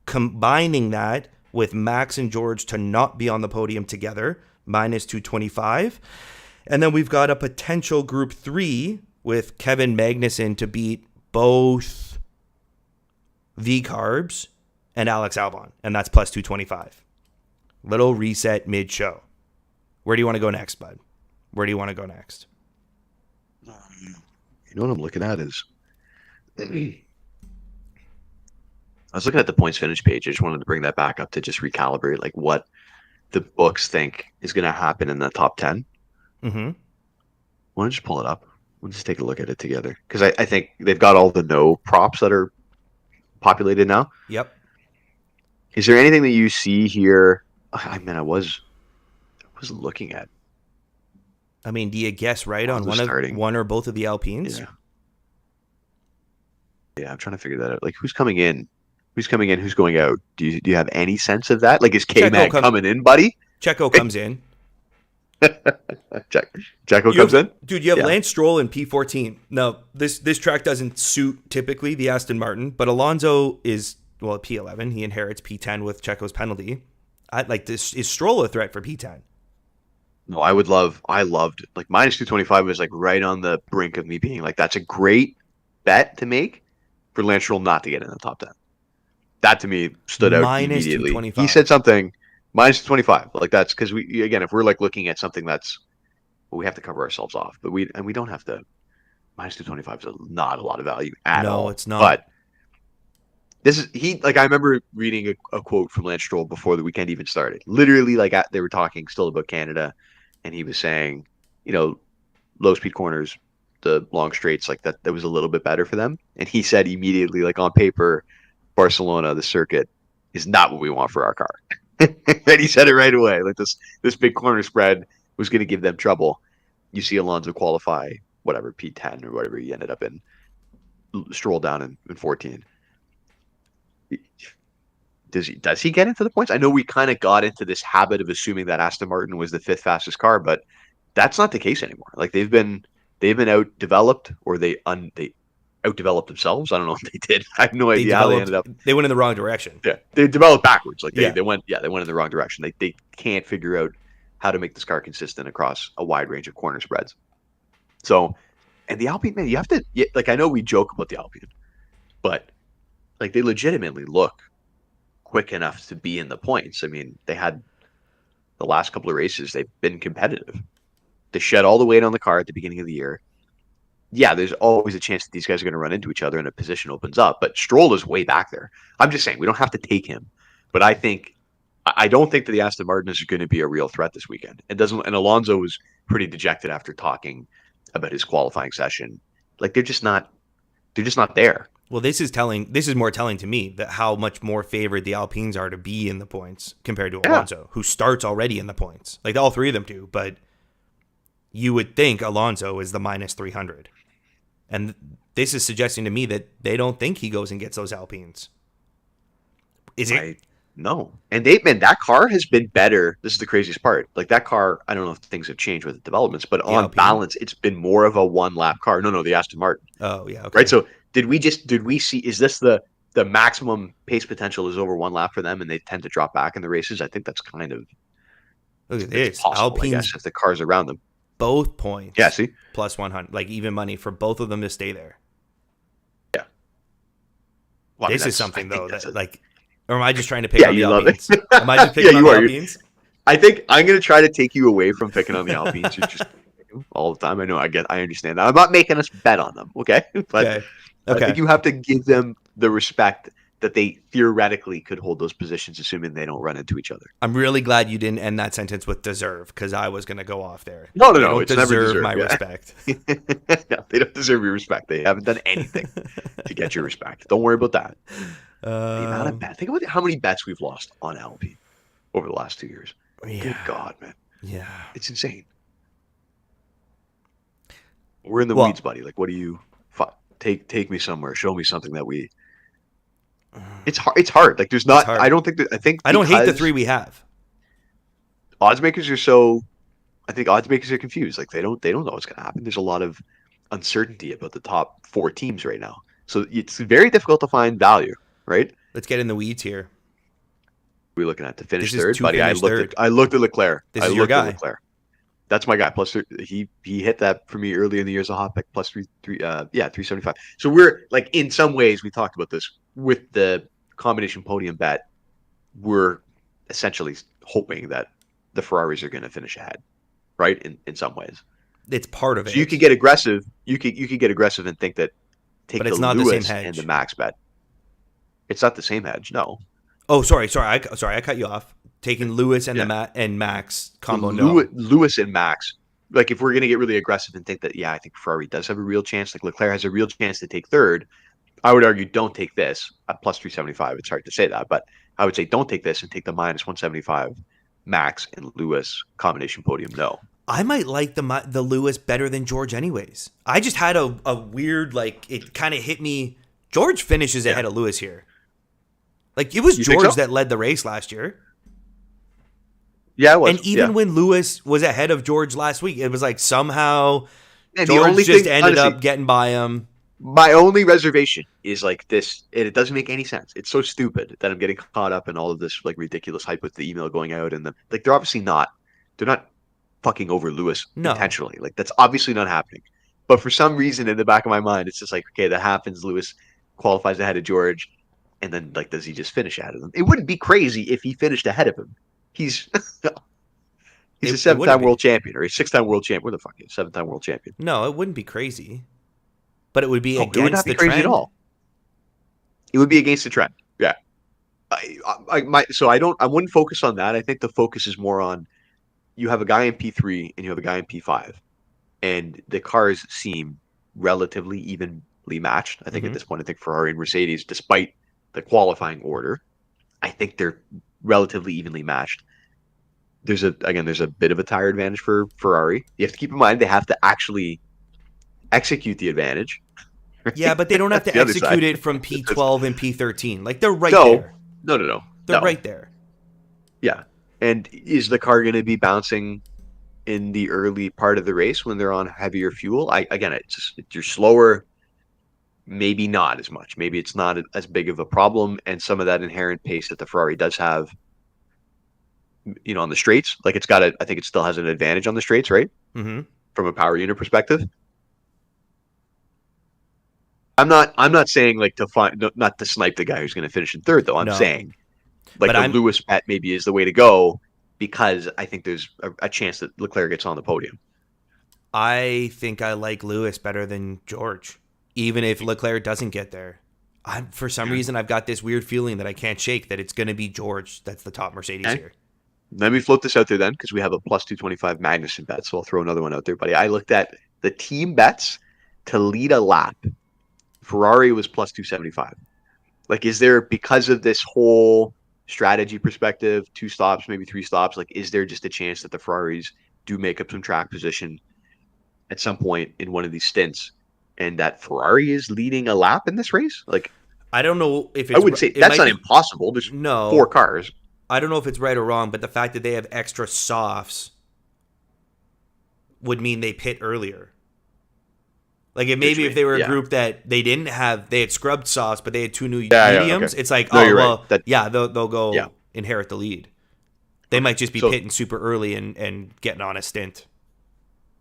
combining that with Max and George to not be on the podium together, minus 225. And then we've got a potential group 3 with Kevin Magnussen to beat both V-Carbs and Alex Albon, and that's plus 225. Little reset mid-show. Where do you want to go next, bud? Where do you want to go next? You know what I'm looking at is I was looking at the points finish page. I just wanted to bring that back up to just recalibrate like what the books think is going to happen in the top 10. Mm-hmm. Want to just pull it up? We'll just take a look at it together because I think they've got all the no props that are populated now. Yep. Is there anything that you see here? I mean, I was looking at. I mean, do you guess right on starting. one or both of the Alpines? Yeah, I'm trying to figure that out. Like, who's coming in? Who's coming in? Who's going out? Do you have any sense of that? Like, is K-Mag coming in, buddy? Checo comes in. Checo comes in? Dude, you have Lance Stroll in P14. Now, this track doesn't suit typically the Aston Martin, but Alonso is well, P11. He inherits P10 with Checo's penalty. Is Stroll a threat for P10? No, I loved like minus 225 was like right on the brink of me being like, that's a great bet to make for Lance Stroll not to get in the top 10. That to me stood out Minus immediately. 225. He said something minus 225. Like that's because if we're like looking at something that's, well, we have to cover ourselves off, but we don't have to. Minus 225 is not a lot of value at all. No, it's not. But I remember reading a quote from Lance Stroll before the weekend even started. Literally, they were talking still about Canada, and he was saying, low speed corners, the long straights, like that was a little bit better for them. And he said immediately, like on paper, Barcelona, the circuit, is not what we want for our car. And he said it right away. Like this big corner spread was going to give them trouble. You see Alonso qualify, whatever, P10 or whatever he ended up in, Stroll down in 14. Does he get into the points? I know we kind of got into this habit of assuming that Aston Martin was the fifth fastest car, but that's not the case anymore. Like they've been outdeveloped, or they outdeveloped themselves. I don't know if they did. I have no idea how they ended up. They went in the wrong direction. Yeah, they developed backwards. Like they went in the wrong direction. They can't figure out how to make this car consistent across a wide range of corner spreads. So, and the Alpine, man, you have to, like, I know we joke about the Alpine, but like they legitimately look quick enough to be in the points. I mean, they had the last couple of races, they've been competitive. They shed all the weight on the car at the beginning of the year. Yeah, there's always a chance that these guys are going to run into each other and a position opens up, but Stroll is way back there. I'm just saying, we don't have to take him, but I don't think that the Aston Martin is going to be a real threat this weekend. And Alonso was pretty dejected after talking about his qualifying session. Like they're just not there. Well, this is more telling to me that how much more favored the Alpines are to be in the points compared to Alonso, who starts already in the points. Like all three of them do, but you would think Alonso is the minus 300. And this is suggesting to me that they don't think he goes and gets those Alpines. Is it? No. And that car has been better. This is the craziest part. Like that car, I don't know if things have changed with the developments, but on balance, it's been more of a one lap car. No, the Aston Martin. Oh, yeah. Okay. Right. So did we see, is this the maximum pace potential is over one lap for them and they tend to drop back in the races? I think that's kind of, look at this. Possible, Alpines, I guess, if the cars around them. Both points. Yeah, see? Plus 100, like even money for both of them to stay there. Yeah. Well, this is something, though, or am I just trying to pick on the Alpines? It. Am I just picking on the Alpines? I think I'm going to try to take you away from picking on the Alpines. You're just all the time. I know. I understand that. I'm not making us bet on them, okay? But okay. I think you have to give them the respect that they theoretically could hold those positions, assuming they don't run into each other. I'm really glad you didn't end that sentence with deserve, because I was going to go off there. No. It's never deserve my respect. No, they don't deserve your respect. They haven't done anything to get your respect. Don't worry about that. The amount of bets. Think about how many bets we've lost on Alpine over the last 2 years. Yeah. Good God, man. Yeah. It's insane. We're in the weeds, buddy. Like, what do you take me somewhere? Show me something that we. It's hard. It's hard. Like, there's not. I don't think that. I don't hate the three we have. Odds makers are so. I think odds makers are confused. Like they don't know what's going to happen. There's a lot of uncertainty about the top 4 teams right now, so it's very difficult to find value. Right. Let's get in the weeds here. We're looking at to finish third, buddy. I looked at Leclerc. This is your guy. Leclerc. That's my guy. Plus, he hit that for me early in the year as a hot pick. Plus 375. So we're like, in some ways, we talked about this with the combination podium bet. We're essentially hoping that the Ferraris are going to finish ahead, right? In some ways, it's part of it. So you could get aggressive. You could get aggressive and think that but it's not Lewis the same hedge. And the Max bet. It's not the same hedge. No. Oh, sorry. I cut you off. Taking Lewis and and Max combo. Lewis and Max. Like if we're going to get really aggressive and think that, I think Ferrari does have a real chance. Like Leclerc has a real chance to take third. I would argue don't take this at plus 375. It's hard to say that, but I would say don't take this and take the minus 175 Max and Lewis combination podium. No. I might like the Lewis better than George anyways. I just had a weird, it kind of hit me. George finishes ahead of Lewis here. Like, it was George that led the race last year. Yeah, it was. And even when Lewis was ahead of George last week, it was like somehow George just ended up getting by him. My only reservation is like this, and it doesn't make any sense. It's so stupid that I'm getting caught up in all of this like ridiculous hype with the email going out, and the like. They're not fucking over Lewis No, intentionally. Like that's obviously not happening. But for some reason, in the back of my mind, it's just like, okay, that happens. Lewis qualifies ahead of George, and then like, does he just finish ahead of him? It wouldn't be crazy if he finished ahead of him. He's he's a it wouldn't seven-time world be. champion or a six-time world champion. What the fuck? Is seven-time world champion? No, it wouldn't be crazy. But it would be No, it would not against be the crazy at trend. all. It would be against the trend. Yeah. I wouldn't focus on that. I think the focus is more on you have a guy in P3 and you have a guy in P5, and the cars seem relatively evenly matched. I think at Hmm. this point, I think Ferrari and Mercedes, despite the qualifying order, I think they're relatively evenly matched. There's a bit of a tire advantage for Ferrari. You have to keep in mind they have to actually execute the advantage. Yeah, but they don't have That's to the other side. execute it from P12 and P13. Like they're right No, there. They're no. right there. Yeah. And is the car going to be bouncing in the early part of the race when they're on heavier fuel? It's just you're slower. Maybe not as much. Maybe it's not as big of a problem, and some of that inherent pace that the Ferrari does have, on the straights, like it's got a. I think it still has an advantage on the straights, right? Hmm. From a power unit perspective. I'm not saying like to find not to snipe the guy who's going to finish in third though. I'm No, saying like but the I'm Lewis bet maybe is the way to go because I think there's a chance that Leclerc gets on the podium. I think I like Lewis better than George, even if Leclerc doesn't get there. For some Okay. reason I've got this weird feeling that I can't shake that it's going to be George that's the top Mercedes Okay. here. Let me float this out there then because we have a plus 225 Magnussen bet. So I'll throw another one out there, buddy. I looked at the team bets to lead a lap. Ferrari was plus 275. Like, is there, because of this whole strategy perspective, two stops, maybe three stops, like, is there just a chance that the Ferraris do make up some track position at some point in one of these stints and that Ferrari is leading a lap in this race? Like, I don't know if I it's would say it that's might not be impossible. There's four no. cars. I don't know if it's right or wrong, but the fact that they have extra softs would mean they pit earlier. Like if See what maybe you if mean? they were a Yeah. group that they had scrubbed softs, but they had two new Yeah, yeah, okay. mediums, it's like, No, oh you're right. well, That, yeah, they'll yeah. go inherit the lead. They Okay. might just be So, pitting super early and getting on a stint.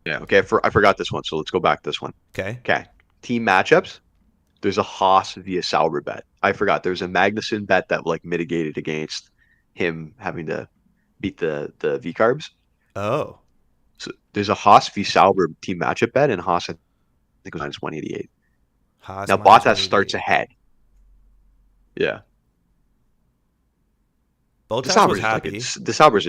yeah, okay. I forgot this one. So let's go back to this one. Okay. Okay. Team matchups. There's a Haas via Sauber bet. I forgot. There's a Magnussen bet that like mitigated against him having to beat the V carbs. Oh, So there's a Haas v Sauber team matchup bet, and Haas I think was minus 188. Haas Now minus Bottas starts 188. ahead. Yeah, the Bottas was Sauber's like happy. it's the Sauber's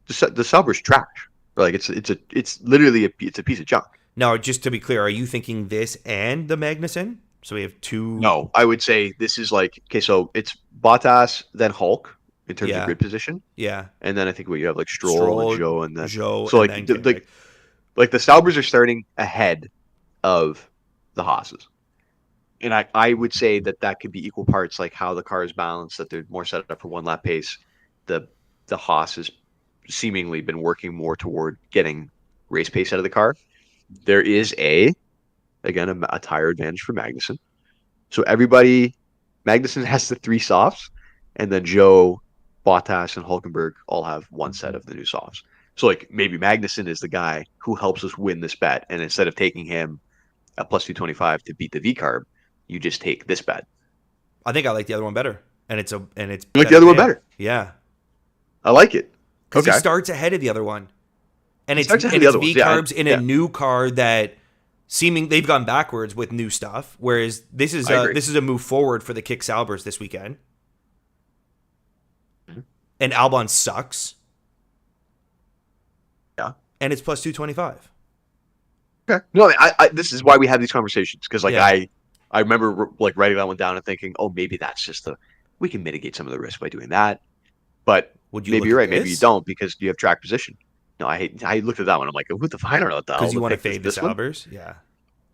the Sauber's trash. Like it's literally it's a piece of junk. Now, just to be clear, are you thinking this and the Magnussen? So we have two. No, I would say this is like okay. So it's Bottas then Hulk in terms of Yeah, grid position, yeah. and then I think you have like Stroll and Stroll, Joe, and then Joe, so and like then like the Saubers are starting ahead of the Haas's. And I would say that could be equal parts like how the car is balanced, that they're more set up for one lap pace. The the Haas has seemingly been working more toward getting race pace out of the car. There is a tire advantage for Magnussen. So Magnussen has the three softs, and then Joe, Bottas, and Hulkenberg all have one set of the new softs. So like maybe Magnussen is the guy who helps us win this bet, and instead of taking him at plus 225 to beat the V carb, you just take this bet. I think I like the other one better, and it's You like the better other one payout. better. Yeah, I like it. because he Okay. starts ahead of the other one, and He it's starts ahead and of the it's other V ones. Yeah. carbs in a Yeah. new car that they've gone backwards with new stuff, whereas I agree. this is a move forward for the Kick Saubers this weekend, Mhm. and Albon sucks, Yeah. and it's plus 225. Okay. No, this is why we have these conversations because like Yeah. I remember like writing that one down and thinking, oh, maybe that's just we can mitigate some of the risk by doing that. But Would you maybe look you're at right. Maybe you this? don't because you have track position. No, I looked at that one. I'm like, who the I don't know what the hell Because you to want to pick this, fade the this one. Saubers? Yeah.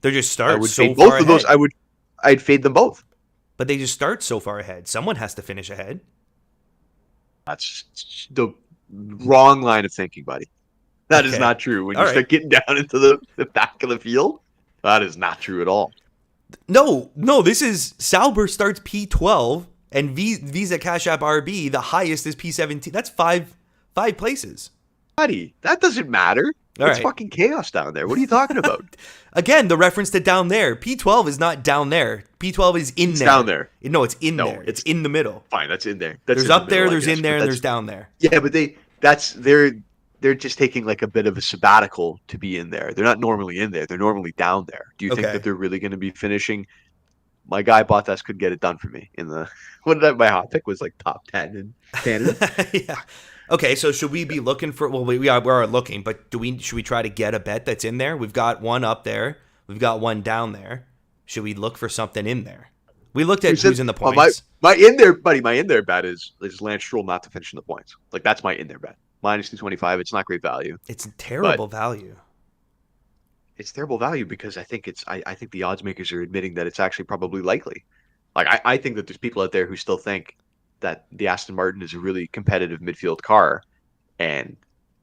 They just I start would so fade far both of those. ahead. I'd fade them both. But they just start so far ahead. Someone has to finish ahead. That's the wrong line of thinking, buddy. That is Okay. not true. When All you right. start getting down into the back of the field, that is not true at all. No, this is Sauber starts P12 and Visa Cash App RB. The highest is P17. That's five places. Buddy, that doesn't matter. All It's right. fucking chaos down there. What are you talking about? Again, the reference to down there. P12 is not down there. P12 is in It's there. down there. No, it's in No, there. It's in the middle. Fine, that's in there. That's There's in up the there, middle, I there's guess, in there, but and that's- there's down there. Yeah, but they're just taking like a bit of a sabbatical to be in there. They're not normally in there. They're normally down there. Do you think Okay. that they're really going to be finishing? My guy Bottas could get it done for me in the what did I, my hot pick was like top 10 in Canada. Yeah. Okay, so should we be looking for? Well, we are looking, but should we try to get a bet that's in there? We've got one up there. We've got one down there. Should we look for something in there? We looked at who's in the points. My in there, buddy. My in there bet is Lance Stroll not to finish in the points. Like that's my in there bet. Minus 225. It's not great value. It's terrible value. It's terrible value because I think I think the odds makers are admitting that it's actually probably likely. Like I think that there's people out there who still think that the Aston Martin is a really competitive midfield car, and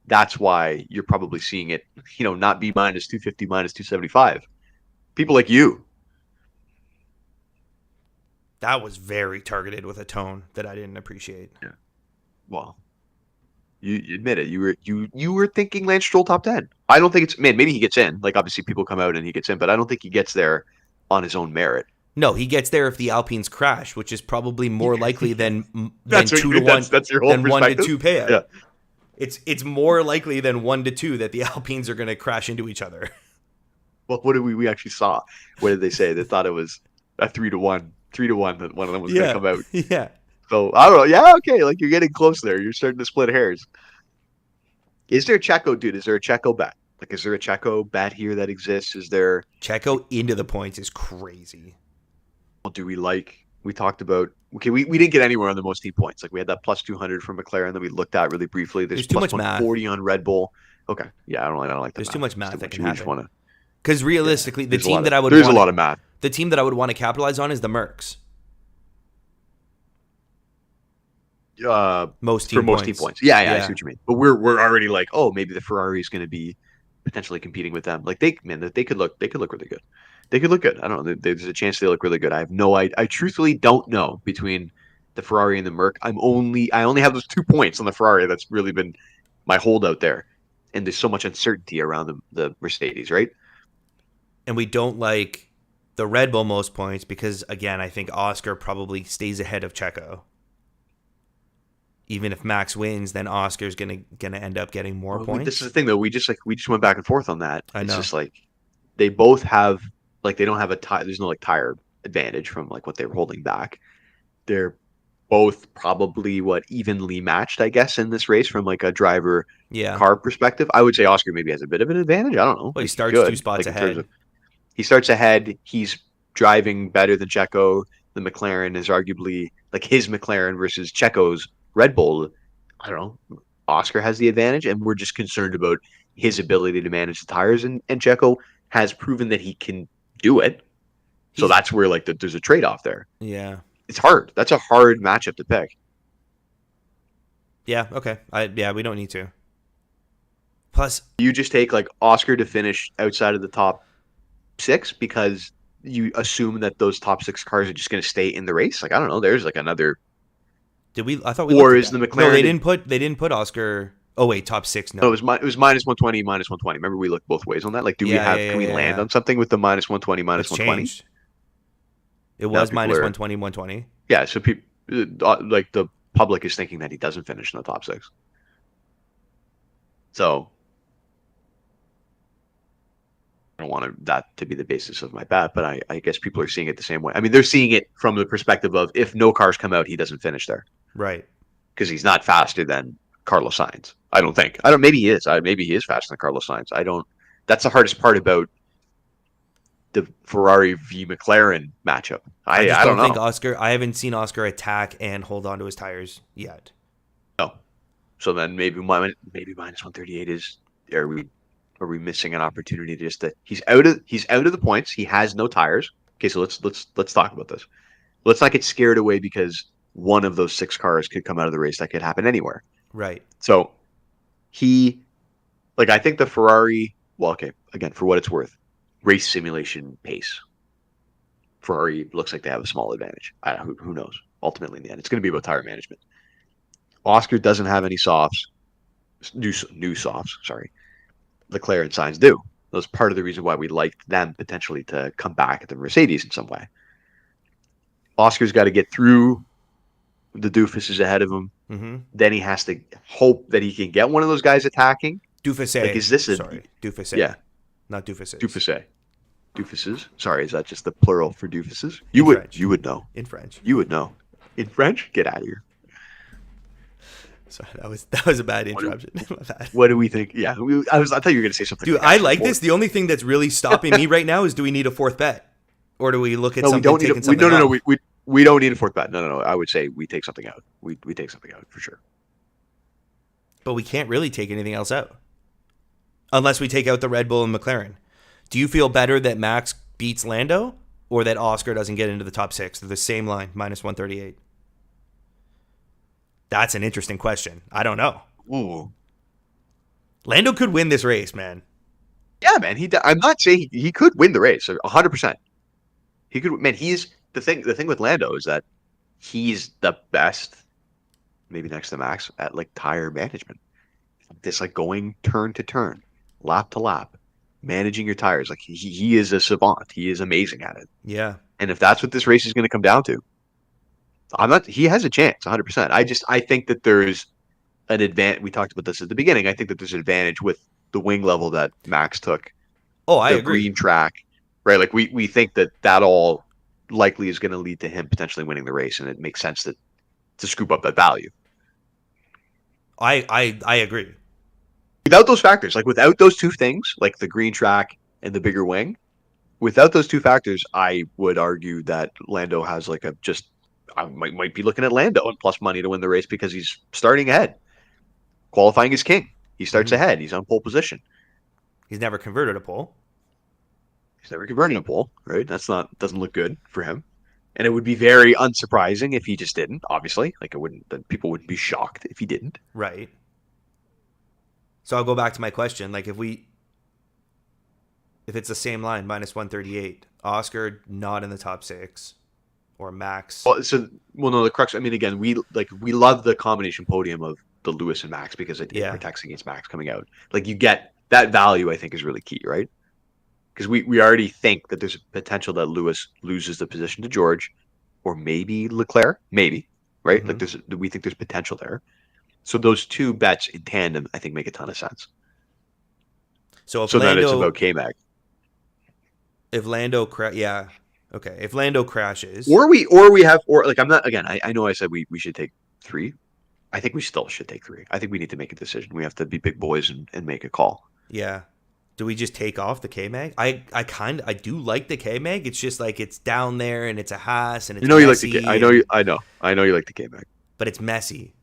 that's why you're probably seeing it, not be minus 250, minus 275. People like you. That was very targeted with a tone that I didn't appreciate. Yeah. Well, you admit it. You were thinking Lance Stroll top 10. I don't think it's maybe he gets in. Like obviously people come out and he gets in, but I don't think he gets there on his own merit. No, he gets there if the Alpines crash, which is probably more likely than 2 to 1 that's your whole than 1 to perspective? 2 payout. Yeah. It's more likely than 1 to 2 that the Alpines are going to crash into each other. Well, what did we actually saw? What did they say? They thought it was a 3-1 that one of them was going to come out. Yeah. So I don't know. Yeah, okay. Like you're getting close there. You're starting to split hairs. Is there a Checo, dude? Is there a Checo bet? Like, is there a Checo bet here that exists? Is there? Checo into the points is crazy. Do we like? We talked about. Okay, we didn't get anywhere on the most team points. Like we had that plus 200 from McLaren that we looked at really briefly. There's too plus much math. 140 on Red Bull. Okay, yeah, I don't like that. There's too much math that can We just happen. wanna, Because realistically, the there's a team lot that of- I would there's want, a lot of math. the team that I would want to capitalize on is the Mercs. Most team points. Yeah, I Yeah. see what you mean. But we're already like, oh, maybe the Ferrari is going to be potentially competing with them. Like they could look really good. They could look good. I don't know. There's a chance they look really good. I have no idea. I truthfully don't know between the Ferrari and the Merc. I only have those 2 points on the Ferrari. That's really been my holdout there. And there's so much uncertainty around the Mercedes, right? And we don't like the Red Bull most points because, again, I think Oscar probably stays ahead of Checo. Even if Max wins, then Oscar's gonna end up getting more points. This is the thing, though. We just went back and forth on that. I know. It's just like they both have they don't have a tire. There's no like tire advantage from like what they were holding back. They're both probably evenly matched, I guess, in this race from like a driver car perspective. I would say Oscar maybe has a bit of an advantage. I don't know. Well, he starts 2 spots ahead. He starts ahead. He's driving better than Checo. The McLaren is arguably like his McLaren versus Checo's Red Bull. I don't know. Oscar has the advantage, and we're just concerned about his ability to manage the tires. And Checo has proven that he can do it. So that's where there's a trade-off there. Yeah. It's hard. That's a hard matchup to pick. Yeah, okay. We don't need to. Plus, you just take Oscar to finish outside of the top 6 because you assume that those top 6 cars are just going to stay in the race. I don't know. There's another. Did we? I thought we. Or is the McLaren? No, they didn't put Oscar. Oh wait, top 6. No, it was minus 120, minus 120. Remember we looked both ways on that. Can we land on something with the minus 120, minus 120? Changed. It was minus 120, 120. Yeah, so people the public is thinking that he doesn't finish in the top 6. So I don't want that to be the basis of my bet, but I guess people are seeing it the same way. I mean, they're seeing it from the perspective of if no cars come out, he doesn't finish there. Right. Because he's not faster than Carlos Sainz. I don't think. Maybe he is. Maybe he is faster than Carlos Sainz. That's the hardest part about the Ferrari v McLaren matchup. I don't know. Think Oscar. I haven't seen Oscar attack and hold on to his tires yet. No. So then maybe minus 138 is. Are we missing an opportunity to just he's out of the points. He has no tires. Okay, so let's talk about this. Let's not get scared away because one of those 6 cars could come out of the race. That could happen anywhere. Right. So I think the Ferrari. Well, okay. Again, for what it's worth, race simulation pace. Ferrari looks like they have a small advantage. I don't, who knows? Ultimately, in the end, it's going to be about tire management. Oscar doesn't have any softs, new softs. Sorry, Leclerc and Sainz do. That's part of the reason why we liked them potentially to come back at the Mercedes in some way. Oscar's got to get through the doofuses ahead of him. Mm-hmm. Then he has to hope that he can get one of those guys attacking. Doofus. Like, is this a Doofus? Yeah, not doofuses. Doofuses. Sorry, is that just the plural for doofuses? In French. You would know. In French. You would know. In French? Get out of here. Sorry, that was a bad interruption. What do we think? Yeah, I thought you were going to say something. Dude, I like this. The only thing that's really stopping me right now is, do we need a fourth bet, or do we look at something? We don't need a fourth bet. No. I would say we take something out. We take something out for sure. But we can't really take anything else out unless we take out the Red Bull and McLaren. Do you feel better that Max beats Lando, or that Oscar doesn't get into the top 6? They're the same line, minus 138. That's an interesting question. I don't know. Ooh. Lando could win this race, man. Yeah, man. I'm not saying he could win the race 100%. He could. Man, he's the thing. The thing with Lando is that he's the best, maybe next to Max, at like tire management. This like going turn to turn, lap to lap, managing your tires. Like he is a savant. He is amazing at it. Yeah. And if that's what this race is going to come down to, he has a chance 100%. I think that there's an advantage. We talked about this at the beginning. I think that there's an advantage with the wing level that Max took. Oh, I the agree. Green track, right? Like we think that all likely is going to lead to him potentially winning the race, and it makes sense to scoop up that value. I agree. Without those factors, like without those two things, like the green track and the bigger wing, without those two factors, I would argue that Lando has like I might be looking at Lando and plus money to win the race because he's starting ahead. Qualifying is king. He starts ahead. He's on pole position. He's never converted a pole. He's never converted a pole, right? Doesn't look good for him. And it would be very unsurprising if he just didn't, obviously. Like people wouldn't be shocked if he didn't. Right. So I'll go back to my question. Like if it's the same line, minus 138, Oscar not in the top 6, or Max. Well, no, the crux. I mean, again, we love the combination podium of the Lewis and Max because it protects against Max coming out. Like you get that value, I think, is really key, right? Because we already think that there's a potential that Lewis loses the position to George, or maybe Leclerc, maybe, right? Like we think there's potential there. So those two bets in tandem, I think, make a ton of sense. So then it's about K-Mag. If Lando if Lando crashes, I know I said we should take 3. I think we still should take 3. I think we need to make a decision. We have to be big boys and make a call. Yeah. Do we just take off the K-Mag? I do like the K-Mag. It's just like it's down there and it's a Haas and it's messy. I know you like the K-Mag. But it's messy.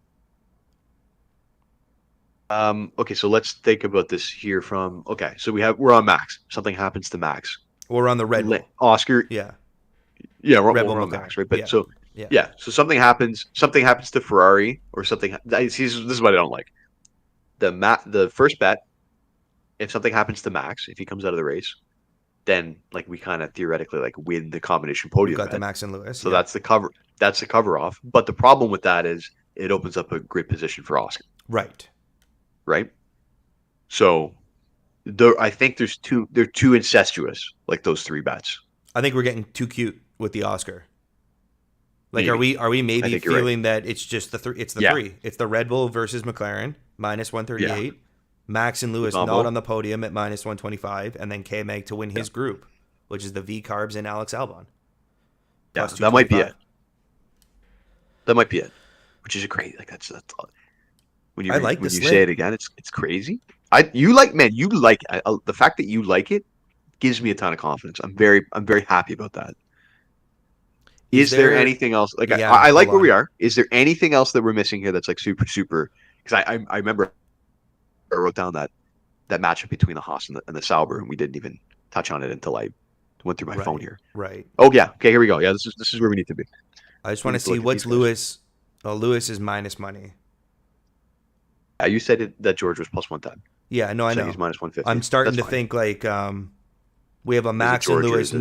Okay, so let's think about this here so we're on Max. Something happens to Max. We're on the Red Bull. Oscar. Yeah. Yeah, we're on Max, right? But so something happens to Ferrari or something. This is what I don't like. The first bet, if something happens to Max, if he comes out of the race, then like we kind of theoretically like win the combination podium. We've got the Max and Lewis. So that's the cover. That's the cover off. But the problem with that is it opens up a grid position for Oscar. Right. So I think they're too incestuous, like those 3 bets. I think we're getting too cute with the Oscar. Like, are we maybe feeling that it's just the 3? It's the 3. It's the Red Bull versus McLaren, minus 138. Yeah. Max and Lewis not on the podium at minus 125, and then K-Mag to win his group, which is the V-Carbs and Alex Albon. Yeah, that might be it. That might be it. Which is a great, like that's when you say it again, it's crazy. The fact that you like it gives me a ton of confidence. I'm very happy about that. Is there anything else? Like I like where we are. Is there anything else that we're missing here that's like super? Because I remember I wrote down that matchup between the Haas and the Sauber, and we didn't even touch on it until I went through my phone here. Right. Oh yeah. Okay, here we go. Yeah, this is where we need to be. I just want to see what's Lewis. Lewis is minus money. You said that George was plus 110. Yeah, no, I know. He's minus 150. I'm starting to think like we have a Max and Lewis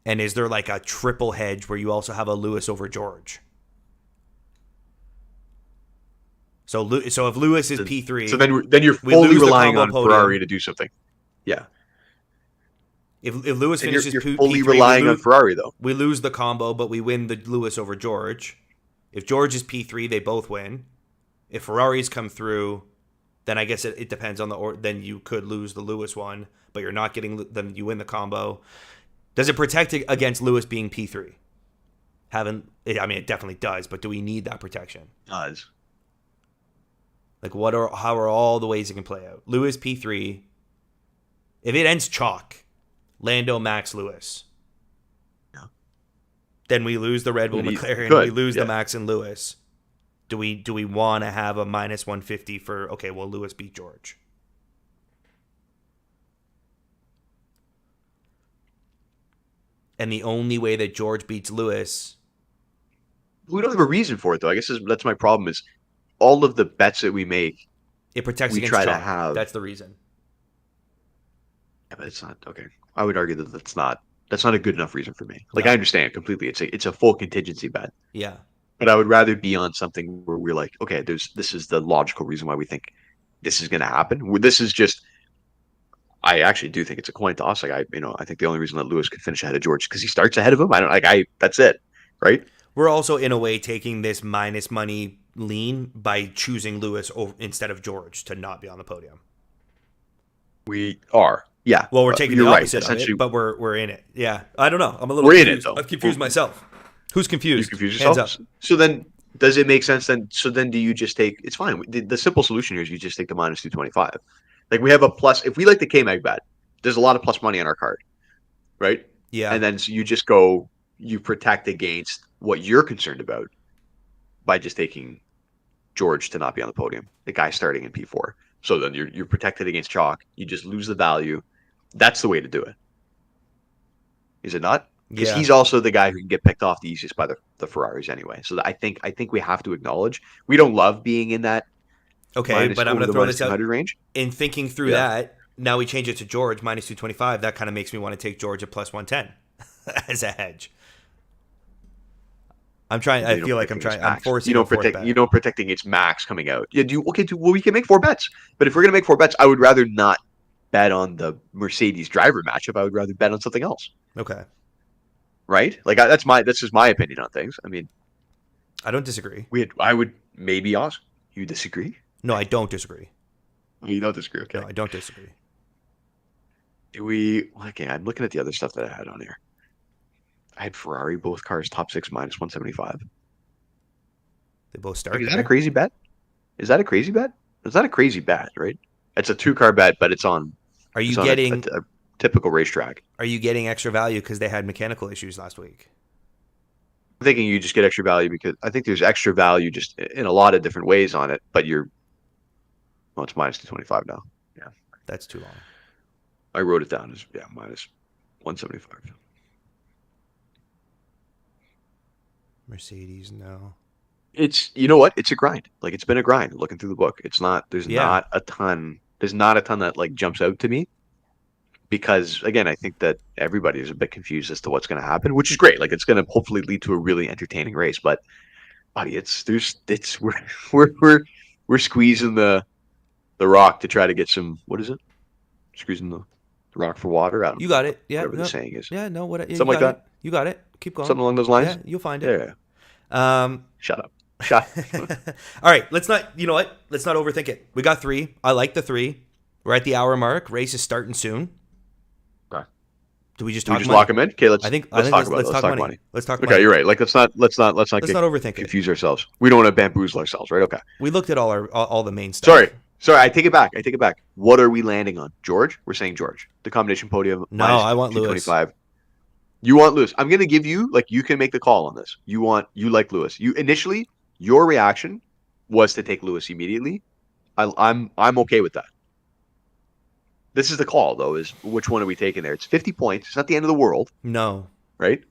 And is there like a triple hedge where you also have a Lewis over George? So if Lewis is P3, so then you're fully relying on Ferrari to do something. Yeah. If Lewis finishes you're P3, fully relying on Ferrari though. We lose the combo, but we win the Lewis over George. If George is P3, they both win. If Ferraris come through, then I guess it depends on then you could lose the Lewis one, but you're not getting, then you win the combo. Does it protect against Lewis being P3? It definitely does, but do we need that protection? It does. Like how are all the ways it can play out? Lewis P3. If it ends chalk, Lando, Max, Lewis. Yeah. Then we lose the Red Bull McLaren. We lose the Max and Lewis. Do we want to have a minus 150 for, okay, well, Lewis beat George? And the only way that George beats Lewis... We don't have a reason for it, though. I guess that's my problem is all of the bets that we make... It protects against try chalk. To have... That's the reason. Yeah, but it's not... Okay. I would argue that that's not a good enough reason for me. Like, I understand completely. It's a full contingency bet. Yeah. But I would rather be on something where we're like, okay, this is the logical reason why we think this is going to happen. This is just... I actually do think it's a coin toss. Like I think the only reason that Lewis could finish ahead of George is because he starts ahead of him. That's it, right? We're also in a way taking this minus money lean by choosing Lewis instead of George to not be on the podium. We are, yeah. Well, we're taking the opposite of it, but we're in it. Yeah, I don't know. I'm a little. We're confused. in it though. I've confused myself. Who's confused? You confused Hands yourself. up. So then, does it make sense then? So then, do you just take? It's fine. The simple solution here is you just take the minus 225. Like we have a plus. If we like the K-Mag bet, there's a lot of plus money on our card, right? Yeah. And then so you just you protect against what you're concerned about by just taking George to not be on the podium, the guy starting in P4. So then you're protected against chalk. You just lose the value. That's the way to do it. Is it not? Because he's also the guy who can get picked off the easiest by the Ferraris anyway. So I think we have to acknowledge we don't love being in that. Okay, but I'm going to throw this out. Range. In thinking through that, now we change it to George minus 225. That kind of makes me want to take George at plus 110 as a hedge. I'm trying. I feel like I'm trying. I'm forcing. You don't protect against Max coming out. Yeah. Well, we can make 4 bets. But if we're gonna make 4 bets, I would rather not bet on the Mercedes driver matchup. I would rather bet on something else. Okay. Right. Like that's just my opinion on things. I mean, I don't disagree. I would maybe ask. You disagree? No, I don't disagree. You don't disagree. Okay. No, I don't disagree. Okay, I'm looking at the other stuff that I had on here. I had Ferrari, both cars top 6 minus 175. They both start. Is that a crazy bet? Is that a crazy bet? It's not a crazy bet, right? It's a 2-car bet, but it's on. Are you getting a typical racetrack? Are you getting extra value because they had mechanical issues last week? I'm thinking you just get extra value because I think there's extra value just in a lot of different ways on it, but it's minus 225 now. Yeah. That's too long. I wrote it down as minus 175. Mercedes, no. It's, you know what? It's a grind. Like it's been a grind looking through the book. There's not a ton that like jumps out to me because again, I think that everybody is a bit confused as to what's going to happen, which is great. Like it's going to hopefully lead to a really entertaining race, but buddy, we're squeezing the rock to try to get some, what is it? Squeezing the rock for water. I don't know. You got it. Yeah. Whatever the saying is. Yeah. No. What? Something like that. It. You got it. Keep going. Something along those lines. Yeah. You'll find it. Yeah. Shut up. All right. Let's not. You know what? Let's not overthink it. We got 3. I like the 3. We're at the hour mark. Race is starting soon. Okay. Do we just talk? Lock them in. Okay. Let's talk money. Let's talk money. Okay. You're right. Like let's not overthink confuse ourselves. We don't want to bamboozle ourselves, right? Okay. We looked at all the main stuff. Sorry, I take it back. What are we landing on? George? We're saying George. The combination podium. No, I want Lewis. You want Lewis. I'm going to give you, like, you can make the call on this. You like Lewis. Initially, your reaction was to take Lewis immediately. I'm okay with that. This is the call, though, is which one are we taking there? It's 50 points. It's not the end of the world. No. Right?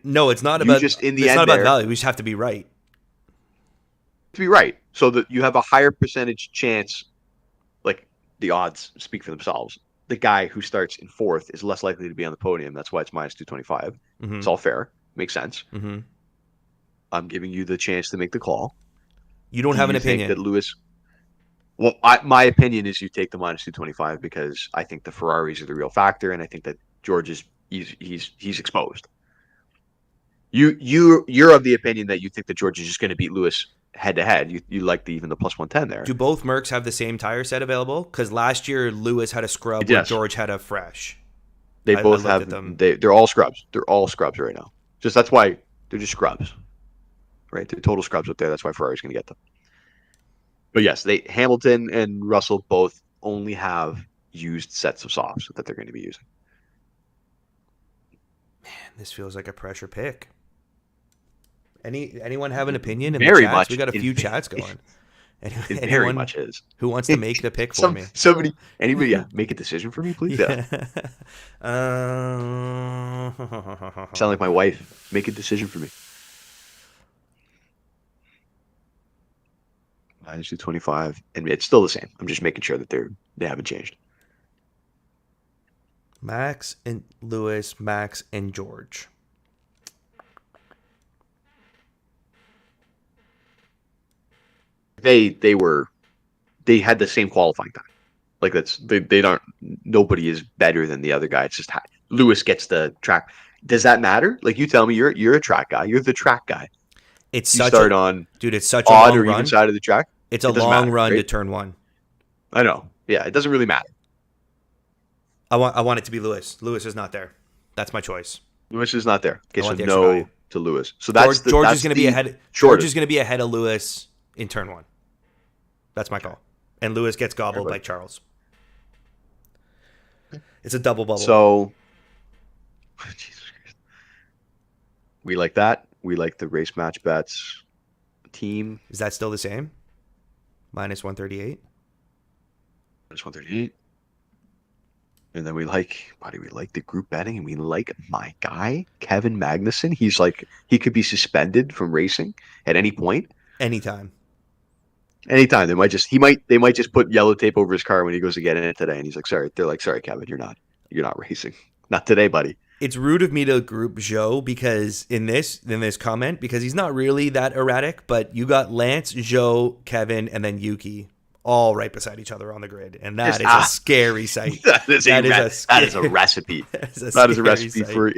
No, it's not about, it's not about value. We just have to be right. To be right. So that you have a higher percentage chance, like the odds speak for themselves, the guy who starts in fourth is less likely to be on the podium. That's why it's minus 225. Mm-hmm. It's all fair. Makes sense. Mm-hmm. I'm giving you the chance to make the call. You don't Do have an you think opinion. that Lewis? Well, my opinion is you take the minus 225 because I think the Ferraris are the real factor, and I think that George is he's exposed. You're of the opinion that you think that George is just going to beat Lewis head to head. You like even the plus 110 there. Do both Mercs have the same tire set available? Because last year Lewis had a scrub where Yes. George had a fresh. They I both looked have at them. they're all scrubs. They're all scrubs right now. Just that's why they're just scrubs, right? They're total scrubs up there. That's why Ferrari's going to get them. But yes, Hamilton and Russell both only have used sets of softs that they're going to be using. This feels like a pressure pick. Anyone have an opinion in Very the chats? much. We got a few It- chats going. It Anyone very much is. who wants to make the pick for me? Anybody, yeah, make a decision for me, please. Yeah. Sound like my wife. Make a decision for me. Minus 225, and it's still the same. I'm just making sure that they haven't changed. Max and Lewis, Max and George. They had the same qualifying time. Like they don't. Nobody is better than the other guy. It's just Lewis gets the track. Does that matter? Like you tell me, you're a track guy. You're the track guy. It's You such start a on dude. It's such a odd long or run. even side of the track. It's a It doesn't long matter, run to right? turn one. I know. Yeah, it doesn't really matter. I want it to be Lewis. Lewis is not there. That's my choice. Lewis is not there. Okay, I so want the extra no value. to Lewis. So that's George that's is going to be ahead. shorter. George is going to be ahead of Lewis in turn one. That's my call. And Lewis gets gobbled by Charles. It's a double bubble. So, Jesus Christ. We like that. We like the race match bets team. Is that still the same? Minus 138. Minus 138. And then we like the group betting, and we like my guy, Kevin Magnussen. He's like, he could be suspended from racing at any point. Anytime. Anytime. They might just put yellow tape over his car when he goes to get in it today. And he's like, sorry. They're like, sorry, Kevin, you're not racing. Not today, buddy. It's rude of me to group Joe because in this comment, because he's not really that erratic, but you got Lance, Joe, Kevin, and then Yuki all right beside each other on the grid. And that is a scary sight. That is a recipe. That is a recipe for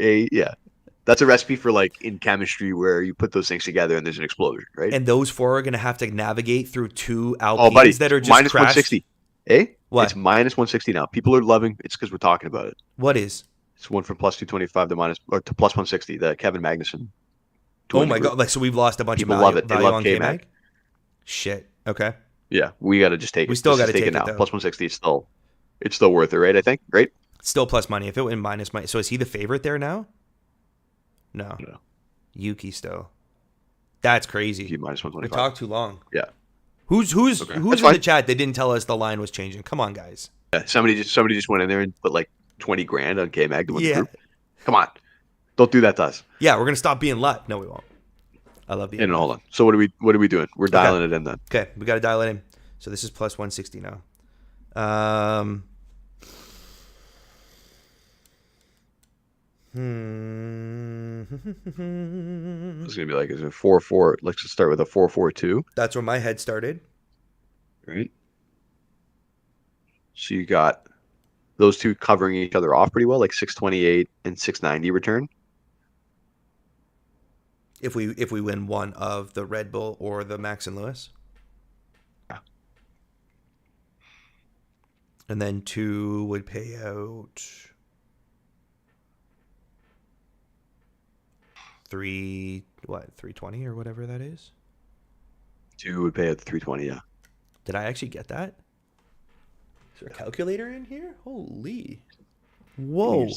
that's a recipe for like in chemistry where you put those things together and there's an explosion, right? And those four are going to have to navigate through two Alpines Oh, buddy, that are just minus crashed. 160. Eh? What? It's minus 160 now. People are loving it's because we're talking about it. What is? It's one from plus 225 to plus 160. The Kevin Magnussen. Oh my god! Like so, we've lost a bunch People of love it. They value love on K-Mag. K-Mag. Shit. Okay. Yeah, we got to just take it. We still got to take take it now. though. Plus 160. It's still worth it, right? I think. Right? Still plus money. If it went minus money, so is he the favorite there now? No. Yuki still. That's crazy. Yuki minus We 125. talked too long. Yeah. Who's Okay. in That's the fine. chat? They didn't tell us the line was changing. Come on, guys. Yeah, somebody just went in there and put like 20 grand on K-Mag to win the Yeah. group. Come on. Don't do that to us. Yeah, we're gonna stop being lut. No, we won't. I love the. And hold on. So what are we doing? We're dialing it in then. Okay, we got to dial it in. So this is plus 160 now. It's gonna be like, is it 4-4? Let's just start with a 4-4-2. That's where my head started. Right. So you got those two covering each other off pretty well, like 628 and 690 return. If we win one of the Red Bull or the Max and Lewis. Yeah. And then two would pay out 320 or whatever that is. Two would pay at the 320, yeah. Did I actually get that? Is there a calculator in here? Holy. Whoa.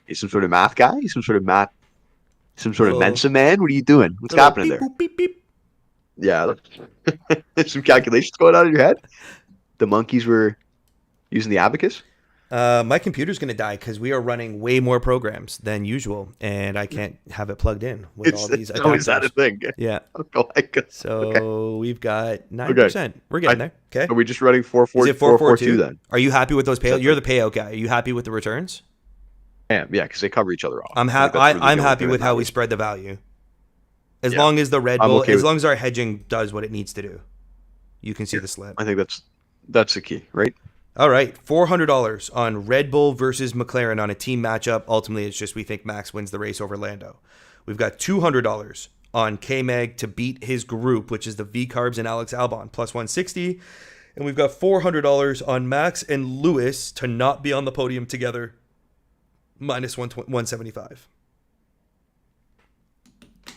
He's some sort of math guy? He's some sort of Whoa. Mensa man? What are you doing? What's Little happening beep, there? boop, beep, beep. Yeah. There's some calculations going on in your head. The monkeys were using the abacus. My computer's going to die because we are running way more programs than usual, and I can't have it plugged in with all these. It's always that a thing. Yeah. Okay. So we've got 9%. We're getting there. Okay. Are we just running 4-4? Is it 4-4-2 then? Are you happy with those payouts? You're the payout guy. Are you happy with the returns? I am, yeah, because they cover each other off. I'm happy with how we spread the value. As long as the Red I'm Bull, okay as long as our hedging does what it needs to do, you can see the slip. I think that's the key, right? All right, $400 on Red Bull versus McLaren on a team matchup. Ultimately, it's just we think Max wins the race over Lando. We've got $200 on K-Mag to beat his group, which is the V-Carbs and Alex Albon, plus 160. And we've got $400 on Max and Lewis to not be on the podium together, minus 175. Can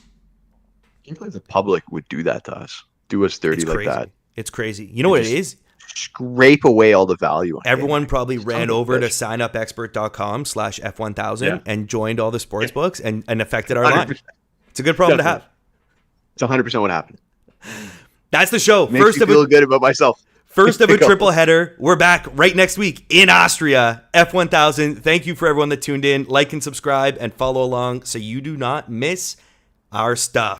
you believe the public would do that to us? Do us dirty like that? It's crazy. You know what it is? Scrape away all the value. Everyone probably ran over to signupexpert.com/F1000 and joined all the sports books and affected our 100%. line. It's a good problem to have. It's 100% what happened. That's the show. Makes me feel good about myself. First of a triple header. We're back right next week in Austria, F1000. Thank you for everyone that tuned in. Like and subscribe and follow along so you do not miss our stuff.